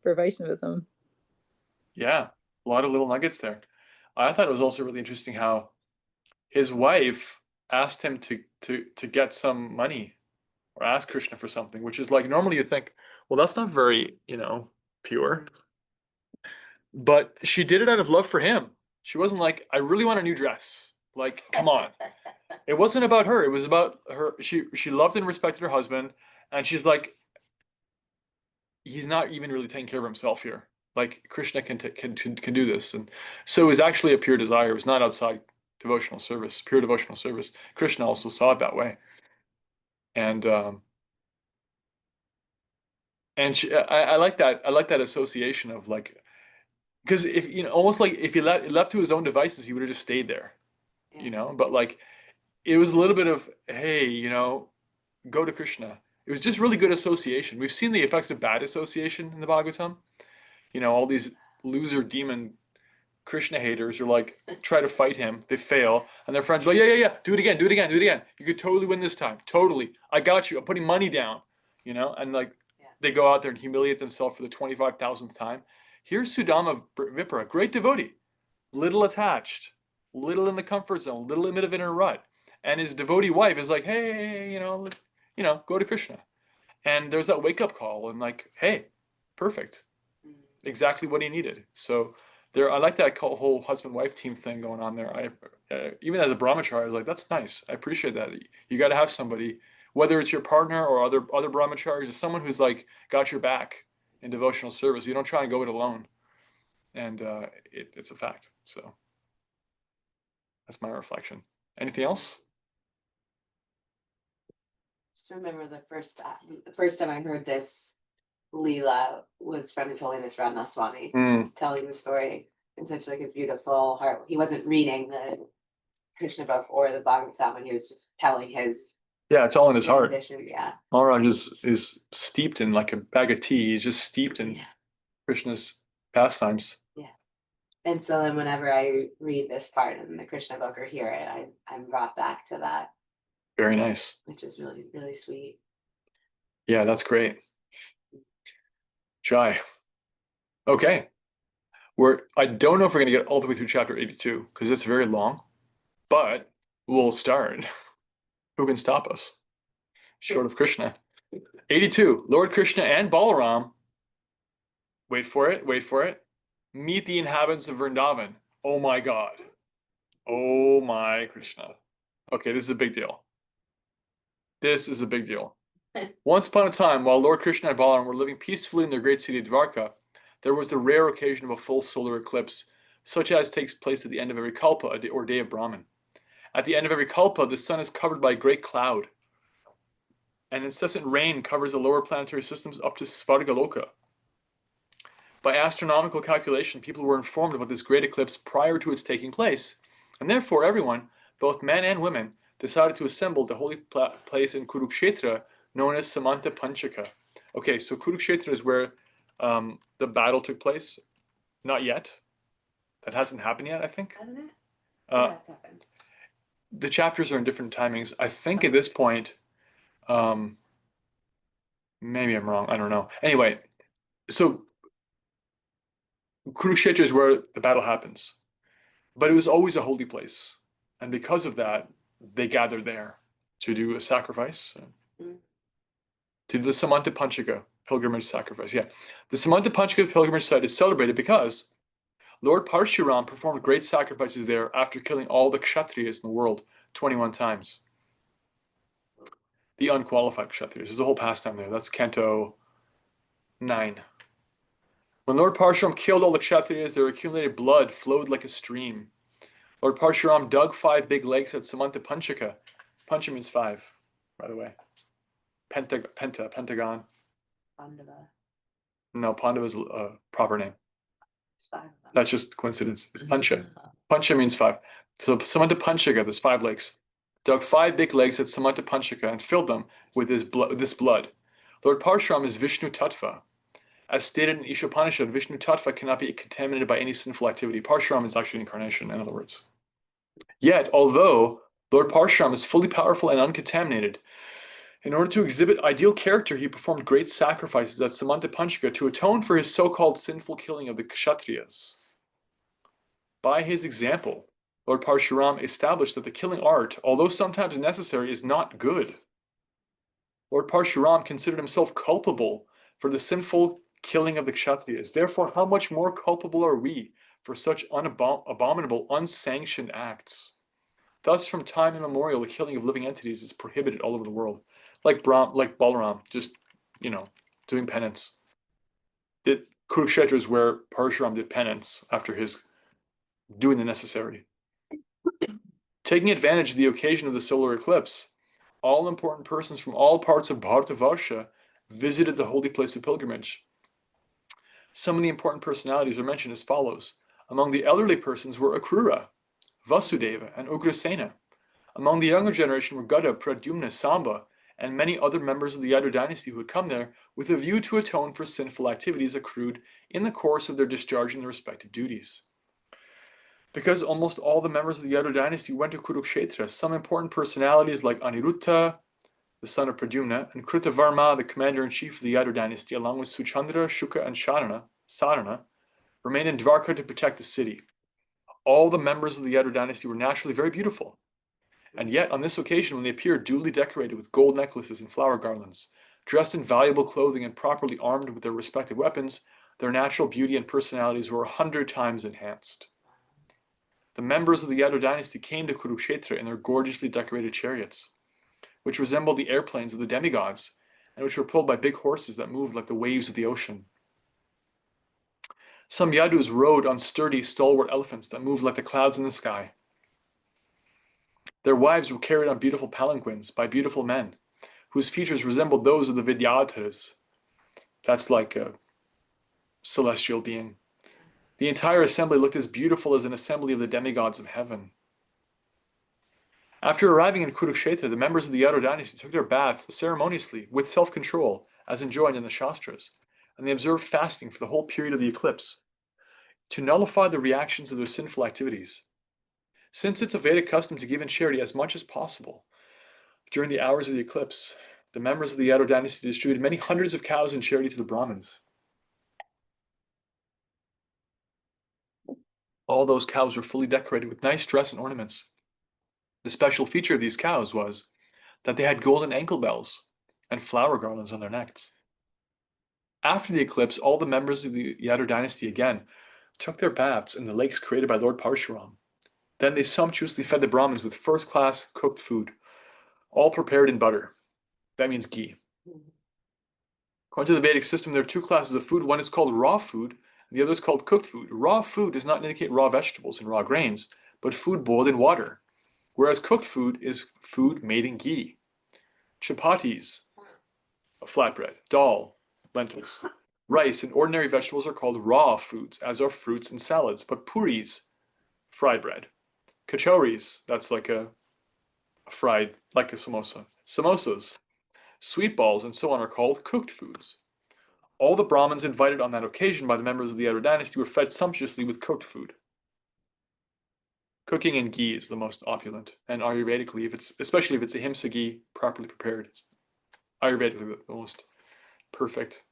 Vaishnavism. Yeah, a lot of little nuggets there. I thought it was also really interesting how his wife asked him to get some money or ask Krishna for something, which is like normally you'd think, well, that's not very, pure. But she did it out of love for him. She wasn't like, I really want a new dress. Like, come on. It wasn't about her. It was about her. She loved and respected her husband, and she's like, he's not even really taking care of himself here. Like Krishna can do this, and so it was actually a pure desire. It was not outside devotional service, pure devotional service. Krishna also saw it that way, and I like that. I like that association of like, because if almost like if he left to his own devices, he would have just stayed there, But like, it was a little bit of, hey, go to Krishna. It was just really good association. We've seen the effects of bad association in the Bhagavatam. All these loser demon Krishna haters are like, try to fight him. They fail. And their friends are like, yeah. Do it again. Do it again. Do it again. You could totally win this time. Totally. I got you. I'm putting money down, and like they go out there and humiliate themselves for the 25,000th time. Here's Sudama Vipra, great devotee, little attached, little in the comfort zone, little in a rut. And his devotee wife is like, hey, go to Krishna. And there's that wake up call and like, hey, perfect. Exactly what he needed. So I like that whole husband-wife team thing going on there. I even as a brahmachari, I was like, that's nice. I appreciate that. You got to have somebody, whether it's your partner or other brahmacharis, someone who's like got your back in devotional service. You don't try and go it alone. And it's a fact. So that's my reflection. Anything else? Just remember the first time I heard this Leela was from His Holiness Ramaswamy telling the story in such like a beautiful heart. He wasn't reading the Krishna book or the Bhagavatam, and he was just telling his. Yeah, it's all in his heart. Yeah. Maharaj is steeped in like a bag of tea. He's just steeped in Krishna's pastimes. Yeah. And so then whenever I read this part in the Krishna book or hear it, I'm brought back to that. Very nice. Which is really, really sweet. Yeah, that's great. Jai. Okay. I don't know if we're going to get all the way through chapter 82 because it's very long, but we'll start. Who can stop us? Short of Krishna. 82. Lord Krishna and Balaram, wait for it, meet the inhabitants of Vrindavan. Oh my God. Oh my Krishna. Okay, this is a big deal. This is a big deal. Once upon a time, while Lord Krishna and Balaram were living peacefully in their great city of Dvarka, there was the rare occasion of a full solar eclipse, such as takes place at the end of every kalpa, or day of Brahman. At the end of every kalpa, the sun is covered by a great cloud. An incessant rain covers the lower planetary systems up to Svargaloka. By astronomical calculation, people were informed about this great eclipse prior to its taking place, and therefore everyone, both men and women, decided to assemble at the holy place in Kurukshetra, known as Samanta Panchaka. Okay, so Kurukshetra is where the battle took place. Not yet. That hasn't happened yet, I think. Hasn't it? Yeah, it's happened. The chapters are in different timings. I think at this point, maybe I'm wrong. I don't know. Anyway, so Kurukshetra is where the battle happens. But it was always a holy place. And because of that, they gathered there to do a sacrifice. To the Samanta Panchaka pilgrimage sacrifice. Yeah. The Samanta Panchaka pilgrimage site is celebrated because Lord Parshuram performed great sacrifices there after killing all the Kshatriyas in the world 21 times. The unqualified Kshatriyas. There's a whole pastime there. That's Canto 9. When Lord Parshuram killed all the Kshatriyas, their accumulated blood flowed like a stream. Lord Parshuram dug 5 big lakes at Samanta Panchaka Pancha means 5, by the way. Pentagon. Pandava. No, Pandava is a proper name. There's 5 of them. That's just coincidence. It's Pancha. Pancha means 5. So Samanta Panchaka, there's 5 lakes. Dug 5 big lakes at Samanta Panchaka and filled them with this blood. Lord Parshuram is Vishnu Tattva. As stated in Ishopanishad, Vishnu Tattva cannot be contaminated by any sinful activity. Parshuram is actually incarnation, in other words. Yet, although Lord Parshuram is fully powerful and uncontaminated, in order to exhibit ideal character, he performed great sacrifices at Samanta Panchaka to atone for his so-called sinful killing of the Kshatriyas. By his example, Lord Parshuram established that the killing art, although sometimes necessary, is not good. Lord Parshuram considered himself culpable for the sinful killing of the Kshatriyas. Therefore, how much more culpable are we for such abominable, unsanctioned acts? Thus, from time immemorial, the killing of living entities is prohibited all over the world. Like Balaram, just, doing penance. Kurukshetra is where Parshuram did penance after his doing the necessary. Taking advantage of the occasion of the solar eclipse, all important persons from all parts of Bharatavarsha visited the holy place of pilgrimage. Some of the important personalities are mentioned as follows. Among the elderly persons were Akrura, Vasudeva, and Ugrasena. Among the younger generation were Gada, Pradyumna, Samba, and many other members of the Yadu dynasty who had come there with a view to atone for sinful activities accrued in the course of their discharging their respective duties. Because almost all the members of the Yadu dynasty went to Kurukshetra, some important personalities like Aniruddha, the son of Pradyumna, and Kritavarma, the commander-in-chief of the Yadu dynasty, along with Suchandra, Shuka, and Sadhana, remained in Dwarka to protect the city. All the members of the Yadu dynasty were naturally very beautiful. And yet, on this occasion, when they appeared duly decorated with gold necklaces and flower garlands, dressed in valuable clothing and properly armed with their respective weapons, their natural beauty and personalities were 100 times enhanced. The members of the Yadu dynasty came to Kurukshetra in their gorgeously decorated chariots, which resembled the airplanes of the demigods, and which were pulled by big horses that moved like the waves of the ocean. Some Yadus rode on sturdy, stalwart elephants that moved like the clouds in the sky. Their wives were carried on beautiful palanquins by beautiful men, whose features resembled those of the Vidyadharas. That's like a celestial being. The entire assembly looked as beautiful as an assembly of the demigods of heaven. After arriving in Kurukshetra, the members of the Yadu dynasty took their baths ceremoniously, with self-control, as enjoined in the Shastras, and they observed fasting for the whole period of the eclipse, to nullify the reactions of their sinful activities. Since it's a Vedic custom to give in charity as much as possible, during the hours of the eclipse, the members of the Yadu dynasty distributed many hundreds of cows in charity to the Brahmins. All those cows were fully decorated with nice dress and ornaments. The special feature of these cows was that they had golden ankle bells and flower garlands on their necks. After the eclipse, all the members of the Yadu dynasty again took their baths in the lakes created by Lord Parshuram. Then they sumptuously fed the Brahmins with first-class cooked food, all prepared in butter. That means ghee. According to the Vedic system, there are 2 classes of food. One is called raw food, and the other is called cooked food. Raw food does not indicate raw vegetables and raw grains, but food boiled in water, whereas cooked food is food made in ghee. Chapatis, flatbread, dal, lentils, rice, and ordinary vegetables are called raw foods, as are fruits and salads, but puris, fried bread. Kachoris, that's like a fried, like a samosa. Samosas, sweet balls, and so on are called cooked foods. All the Brahmins invited on that occasion by the members of the Yadu dynasty were fed sumptuously with cooked food. Cooking in ghee is the most opulent, and Ayurvedically, especially if it's ahimsa ghee properly prepared, it's Ayurvedically the most perfect,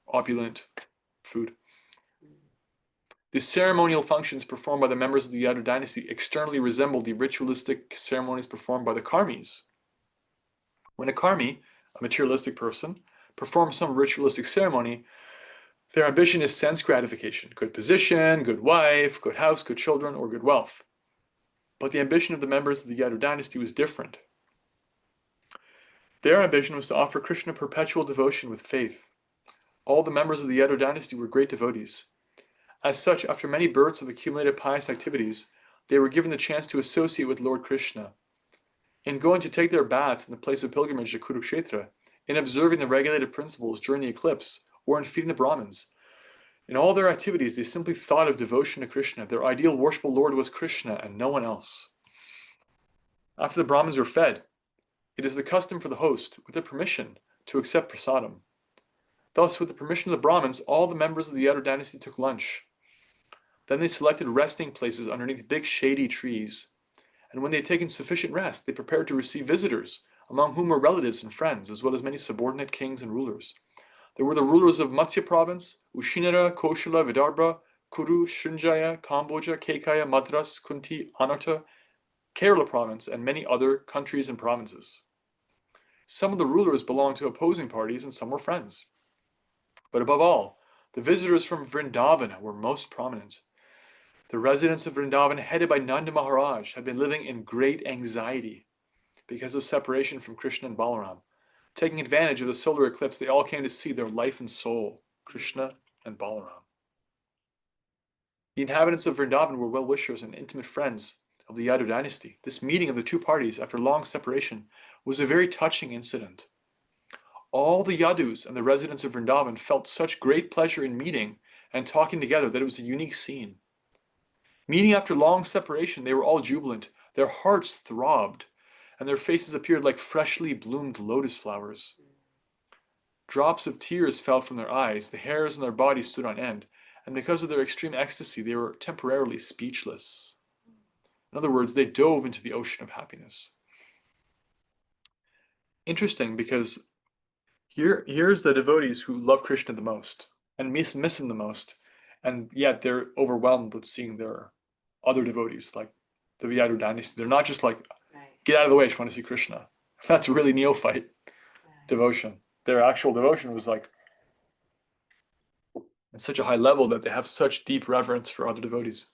opulent food. The ceremonial functions performed by the members of the Yadu dynasty externally resembled the ritualistic ceremonies performed by the karmis. When a karmi, a materialistic person, performs some ritualistic ceremony, their ambition is sense gratification, good position, good wife, good house, good children, or good wealth. But the ambition of the members of the Yadu dynasty was different. Their ambition was to offer Krishna perpetual devotion with faith. All the members of the Yadu dynasty were great devotees. As such, after many births of accumulated pious activities, they were given the chance to associate with Lord Krishna. in going to take their baths in the place of pilgrimage at Kurukshetra, in observing the regulated principles during the eclipse, or in feeding the Brahmins. In all their activities, they simply thought of devotion to Krishna. Their ideal worshipful Lord was Krishna and no one else. After the Brahmins were fed, it is the custom for the host, with their permission, to accept prasadam. Thus, with the permission of the Brahmins, all the members of the Yadu dynasty took lunch. Then they selected resting places underneath big shady trees. And when they had taken sufficient rest, they prepared to receive visitors, among whom were relatives and friends, as well as many subordinate kings and rulers. There were the rulers of Matsya province, Ushinara, Koshala, Vidarbha, Kuru, Srinjaya, Kamboja, Kekaya, Madras, Kunti, Ananta, Kerala province, and many other countries and provinces. Some of the rulers belonged to opposing parties and some were friends. But above all, the visitors from Vrindavana were most prominent. The residents of Vrindavan, headed by Nanda Maharaj, had been living in great anxiety because of separation from Krishna and Balaram. Taking advantage of the solar eclipse, they all came to see their life and soul, Krishna and Balaram. The inhabitants of Vrindavan were well-wishers and intimate friends of the Yadu dynasty. This meeting of the two parties after long separation was a very touching incident. All the Yadus and the residents of Vrindavan felt such great pleasure in meeting and talking together that it was a unique scene. Meeting after long separation, they were all jubilant. Their hearts throbbed, and their faces appeared like freshly bloomed lotus flowers. Drops of tears fell from their eyes, the hairs on their bodies stood on end, and because of their extreme ecstasy, they were temporarily speechless. In other words, they dove into the ocean of happiness. Interesting, because here's the devotees who love Krishna the most and miss him the most, and yet they're overwhelmed with seeing their other devotees, like the Yadu dynasty. They're not just like, get out of the way, I just want to see Krishna. That's really neophyte devotion. Their actual devotion was like at such a high level that they have such deep reverence for other devotees.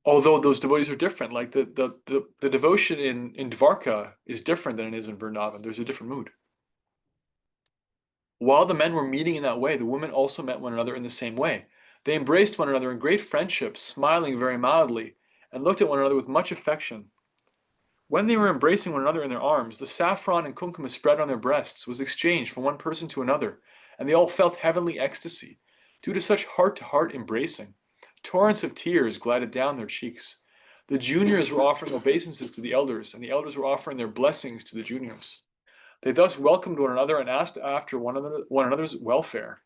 Although those devotees are different, like the devotion in Dvarka is different than it is in Vrindavan. There's a different mood. While the men were meeting in that way, the women also met one another in the same way. They embraced one another in great friendship, smiling very mildly, and looked at one another with much affection. When they were embracing one another in their arms, the saffron and kumkuma spread on their breasts was exchanged from one person to another, and they all felt heavenly ecstasy. Due to such heart-to-heart embracing, torrents of tears glided down their cheeks. The juniors were offering obeisances to the elders, and the elders were offering their blessings to the juniors. They thus welcomed one another and asked after one another's welfare.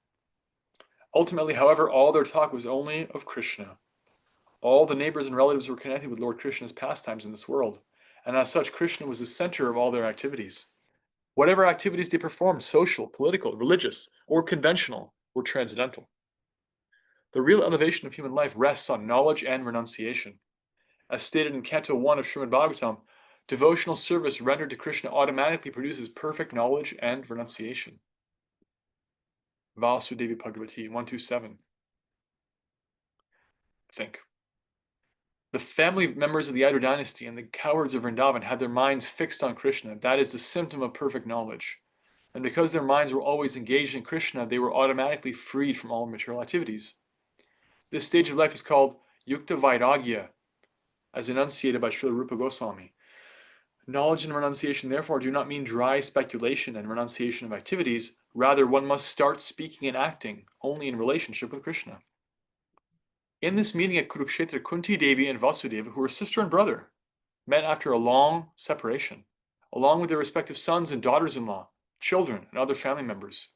Ultimately, however, all their talk was only of Krishna. All the neighbors and relatives were connected with Lord Krishna's pastimes in this world, and as such, Krishna was the center of all their activities. Whatever activities they performed, social, political, religious, or conventional, were transcendental. The real elevation of human life rests on knowledge and renunciation. As stated in Canto 1 of Srimad Bhagavatam, devotional service rendered to Krishna automatically produces perfect knowledge and renunciation. Vasudevi Bhagavati 127. I think. The family members of the Yadu dynasty and the cowards of Vrindavan had their minds fixed on Krishna. That is the symptom of perfect knowledge. And because their minds were always engaged in Krishna, they were automatically freed from all material activities. This stage of life is called Yukta Vairagya, as enunciated by Srila Rupa Goswami. Knowledge and renunciation, therefore, do not mean dry speculation and renunciation of activities. Rather, one must start speaking and acting only in relationship with Krishna. In this meeting at Kurukshetra, Kunti Devi and Vasudeva, who were sister and brother, met after a long separation, along with their respective sons and daughters-in-law, children, and other family members.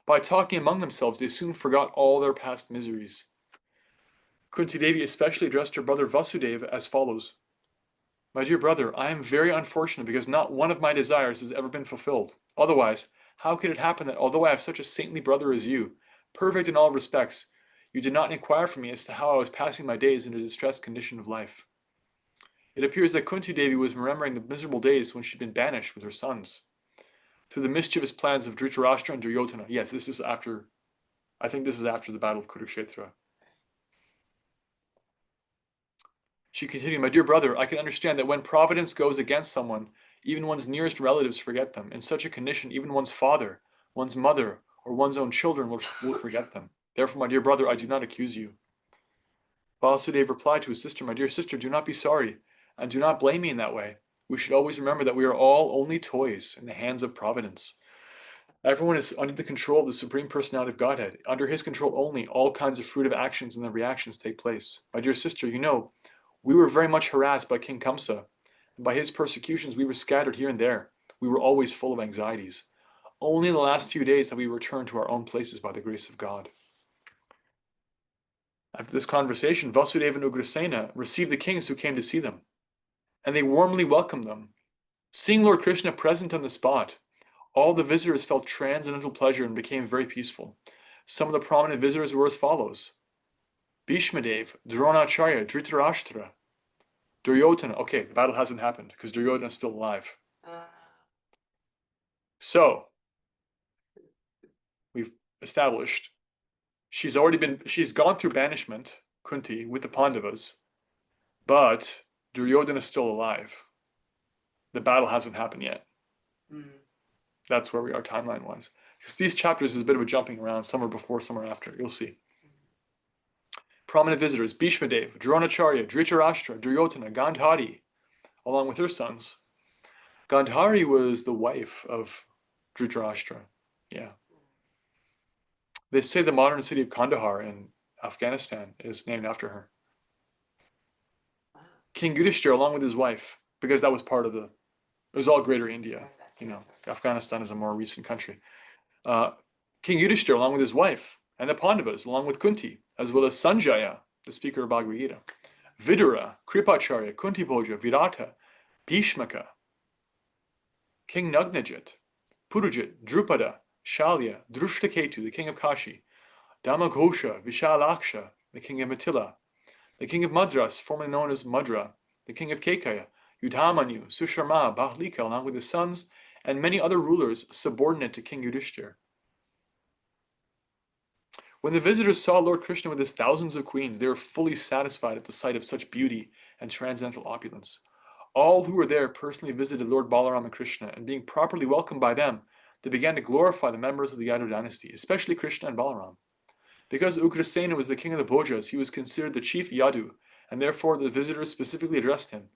By talking among themselves, they soon forgot all their past miseries. Kunti Devi especially addressed her brother Vasudeva as follows. My dear brother, I am very unfortunate because not one of my desires has ever been fulfilled. Otherwise, how could it happen that although I have such a saintly brother as you, perfect in all respects, you did not inquire for me as to how I was passing my days in a distressed condition of life? It appears that Kunti Devi was remembering the miserable days when she'd been banished with her sons. Through the mischievous plans of Dhritarashtra and Duryodhana. Yes, I think this is after the Battle of Kurukshetra. She continued, my dear brother, I can understand that when providence goes against someone, even one's nearest relatives forget them. In such a condition, even one's father, one's mother, or one's own children will forget them. Therefore, my dear brother, I do not accuse you. Vasudeva replied to his sister, my dear sister, do not be sorry, and do not blame me in that way. We should always remember that we are all only toys in the hands of providence. Everyone is under the control of the Supreme Personality of Godhead. Under his control only, all kinds of fruitive actions and their reactions take place. My dear sister, you know, we were very much harassed by King Kamsa, and by his persecutions we were scattered here and there. We were always full of anxieties. Only in the last few days have we returned to our own places by the grace of God. After this conversation, Vasudeva and Ugrasena received the kings who came to see them, and they warmly welcomed them. Seeing Lord Krishna present on the spot, all the visitors felt transcendental pleasure and became very peaceful. Some of the prominent visitors were as follows: Bhishmadev, Dronacharya, Dhritarashtra, Duryodhana. Okay, the battle hasn't happened because Duryodhana is still alive. So, we've established she's gone through banishment, Kunti, with the Pandavas, but Duryodhana is still alive. The battle hasn't happened yet. That's where we are timeline-wise. Because these chapters is a bit of a jumping around. Some are before, some are after. You'll see. Prominent visitors: Bhishmadev, Dronacharya, Dhritarashtra, Duryodhana, Gandhari, along with her sons. Gandhari was the wife of Dhritarashtra. Yeah. They say the modern city of Kandahar in Afghanistan is named after her. King Yudhishthira, along with his wife, because that was part of it was all Greater India. You know, Afghanistan is a more recent country. King Yudhishthira, along with his wife, and the Pandavas, along with Kunti, as well as Sanjaya, the speaker of Bhagavad Gita, Vidura, Kripacharya, Kuntibhoja, Virata, Bhishmaka, King Nagnajit, Purujit, Drupada, Shalya, Drushtaketu, the king of Kashi, Damaghosha, Vishalaksha, the king of Mithila, the king of Madras, formerly known as Madra, the king of Kekaya, Yudhamanyu, Susharma, Bahlika, along with his sons, and many other rulers subordinate to King Yudhishthira. When the visitors saw Lord Krishna with his thousands of queens, they were fully satisfied at the sight of such beauty and transcendental opulence. All who were there personally visited Lord Balaram and Krishna, and being properly welcomed by them, they began to glorify the members of the Yadu dynasty, especially Krishna and Balaram. Because Ugrasena was the king of the Bhojas, he was considered the chief Yadu, and therefore the visitors specifically addressed him: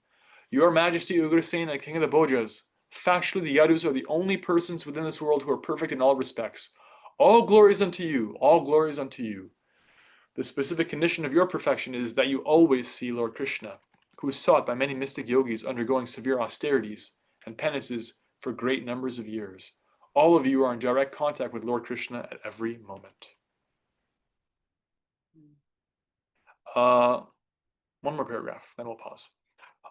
Your Majesty Ugrasena, king of the Bhojas, factually the Yadus are the only persons within this world who are perfect in all respects. All glories unto you, all glories unto you. The specific condition of your perfection is that you always see Lord Krishna, who is sought by many mystic yogis undergoing severe austerities and penances for great numbers of years. All of you are in direct contact with Lord Krishna at every moment. One more paragraph, then we'll pause.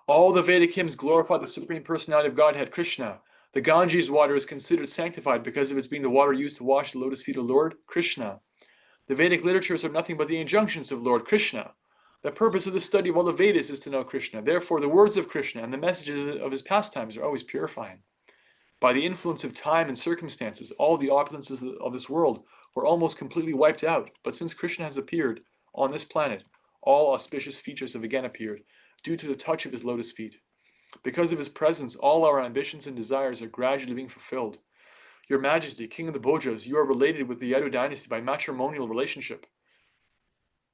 All the Vedic hymns glorify the Supreme Personality of Godhead, Krishna. The Ganges water is considered sanctified because of its being the water used to wash the lotus feet of Lord Krishna. The Vedic literatures are nothing but the injunctions of Lord Krishna. The purpose of the study of all the Vedas is to know Krishna. Therefore, the words of Krishna and the messages of his pastimes are always purifying. By the influence of time and circumstances, all the opulences of this world were almost completely wiped out. But since Krishna has appeared on this planet, all auspicious features have again appeared, due to the touch of his lotus feet. Because of his presence, all our ambitions and desires are gradually being fulfilled. Your Majesty, King of the Bhojas, you are related with the Yadu dynasty by matrimonial relationship,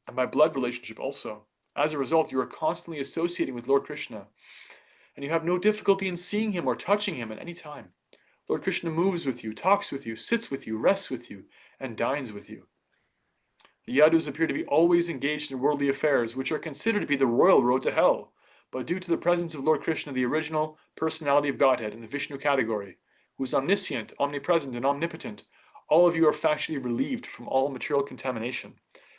and by blood relationship also. As a result, you are constantly associating with Lord Krishna, and you have no difficulty in seeing him or touching him at any time. Lord Krishna moves with you, talks with you, sits with you, rests with you, and dines with you. The Yadus appear to be always engaged in worldly affairs, which are considered to be the royal road to hell. But due to the presence of Lord Krishna, the original personality of Godhead in the Vishnu category, who is omniscient, omnipresent, and omnipotent, all of you are factually relieved from all material contamination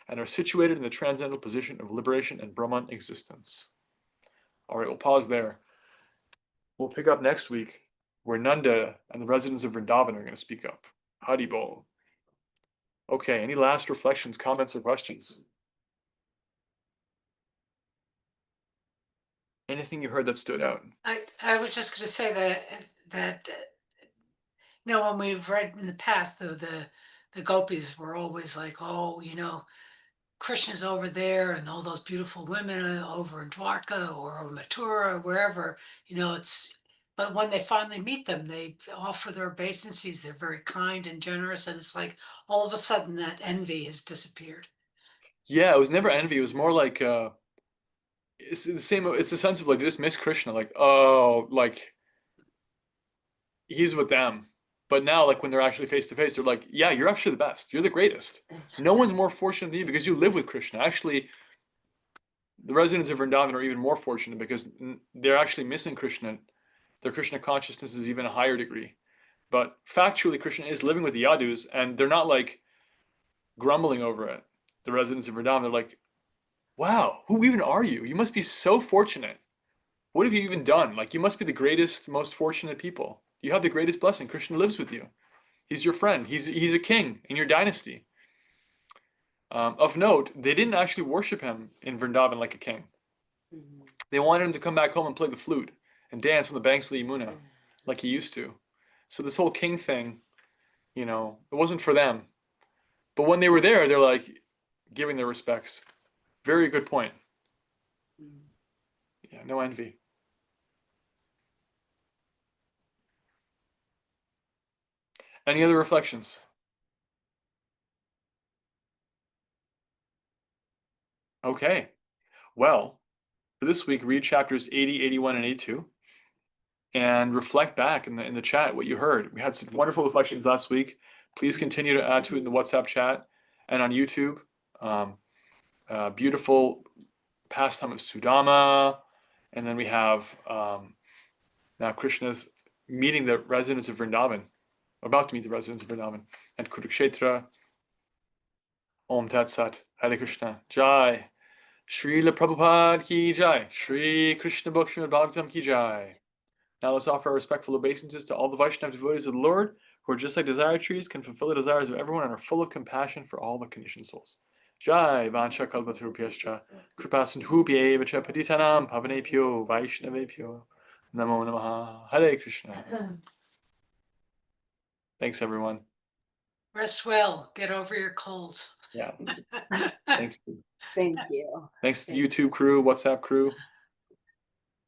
and are situated in the transcendental position of liberation and Brahman existence. All right, we'll pause there. We'll pick up next week where Nanda and the residents of Vrindavan are going to speak up. Hari Bol. Okay, any last reflections, comments, or questions? Anything you heard that stood out? I was just gonna say that you know, when we've read in the past, the gopis were always like, oh, you know, Krishna's over there and all those beautiful women are over in Dwarka or Mathura or wherever, you know, but when they finally meet them, they offer their obeisances. They're very kind and generous. And it's like all of a sudden that envy has disappeared. Yeah, it was never envy. It was more like it's the same. It's a sense of like they just miss Krishna. Like, oh, like he's with them. But now, like when they're actually face to face, they're like, yeah, you're actually the best. You're the greatest. No one's more fortunate than you because you live with Krishna. Actually, the residents of Vrindavan are even more fortunate because they're actually missing Krishna. Their Krishna consciousness is even a higher degree. But factually, Krishna is living with the Yadus, and they're not like grumbling over it. The residents of Vrindavan, they're like, wow, who even are you? You must be so fortunate. What have you even done? Like, you must be the greatest, most fortunate people. You have the greatest blessing. Krishna lives with you. He's your friend. He's a king in your dynasty. Of note, they didn't actually worship him in Vrindavan like a king. They wanted him to come back home and play the flute and dance on the banks of the Yamuna like he used to. So this whole king thing, it wasn't for them. But when they were there, they're like giving their respects. Very good point. Yeah, no envy. Any other reflections? Okay. Well, for this week, read chapters 80, 81, and 82 and reflect back in the chat what you heard. We had some wonderful reflections last week. Please continue to add to it in the WhatsApp chat and on YouTube. Beautiful pastime of Sudama. And then we have now Krishna's meeting the residents of Vrindavan, about to meet the residents of Vrindavan, and Kurukshetra. Om Tat Sat, Hare Krishna, Jai. Srila Prabhupada ki Jai. Shri Krishna Book Srimad Bhagavatam ki Jai. Now let's offer our respectful obeisances to all the Vaishnava devotees of the Lord, who are just like desire trees, can fulfill the desires of everyone, and are full of compassion for all the conditioned souls. Jai Vansha Kalpatarupyascha Kripasindhubhye Vacha Patitanam Pavanepyo Vaishnavepyo Namo Namaha. Hare Krishna. Thanks, everyone. Rest well, get over your colds. Yeah. Thanks. Thank you. Thanks to the YouTube crew, WhatsApp crew.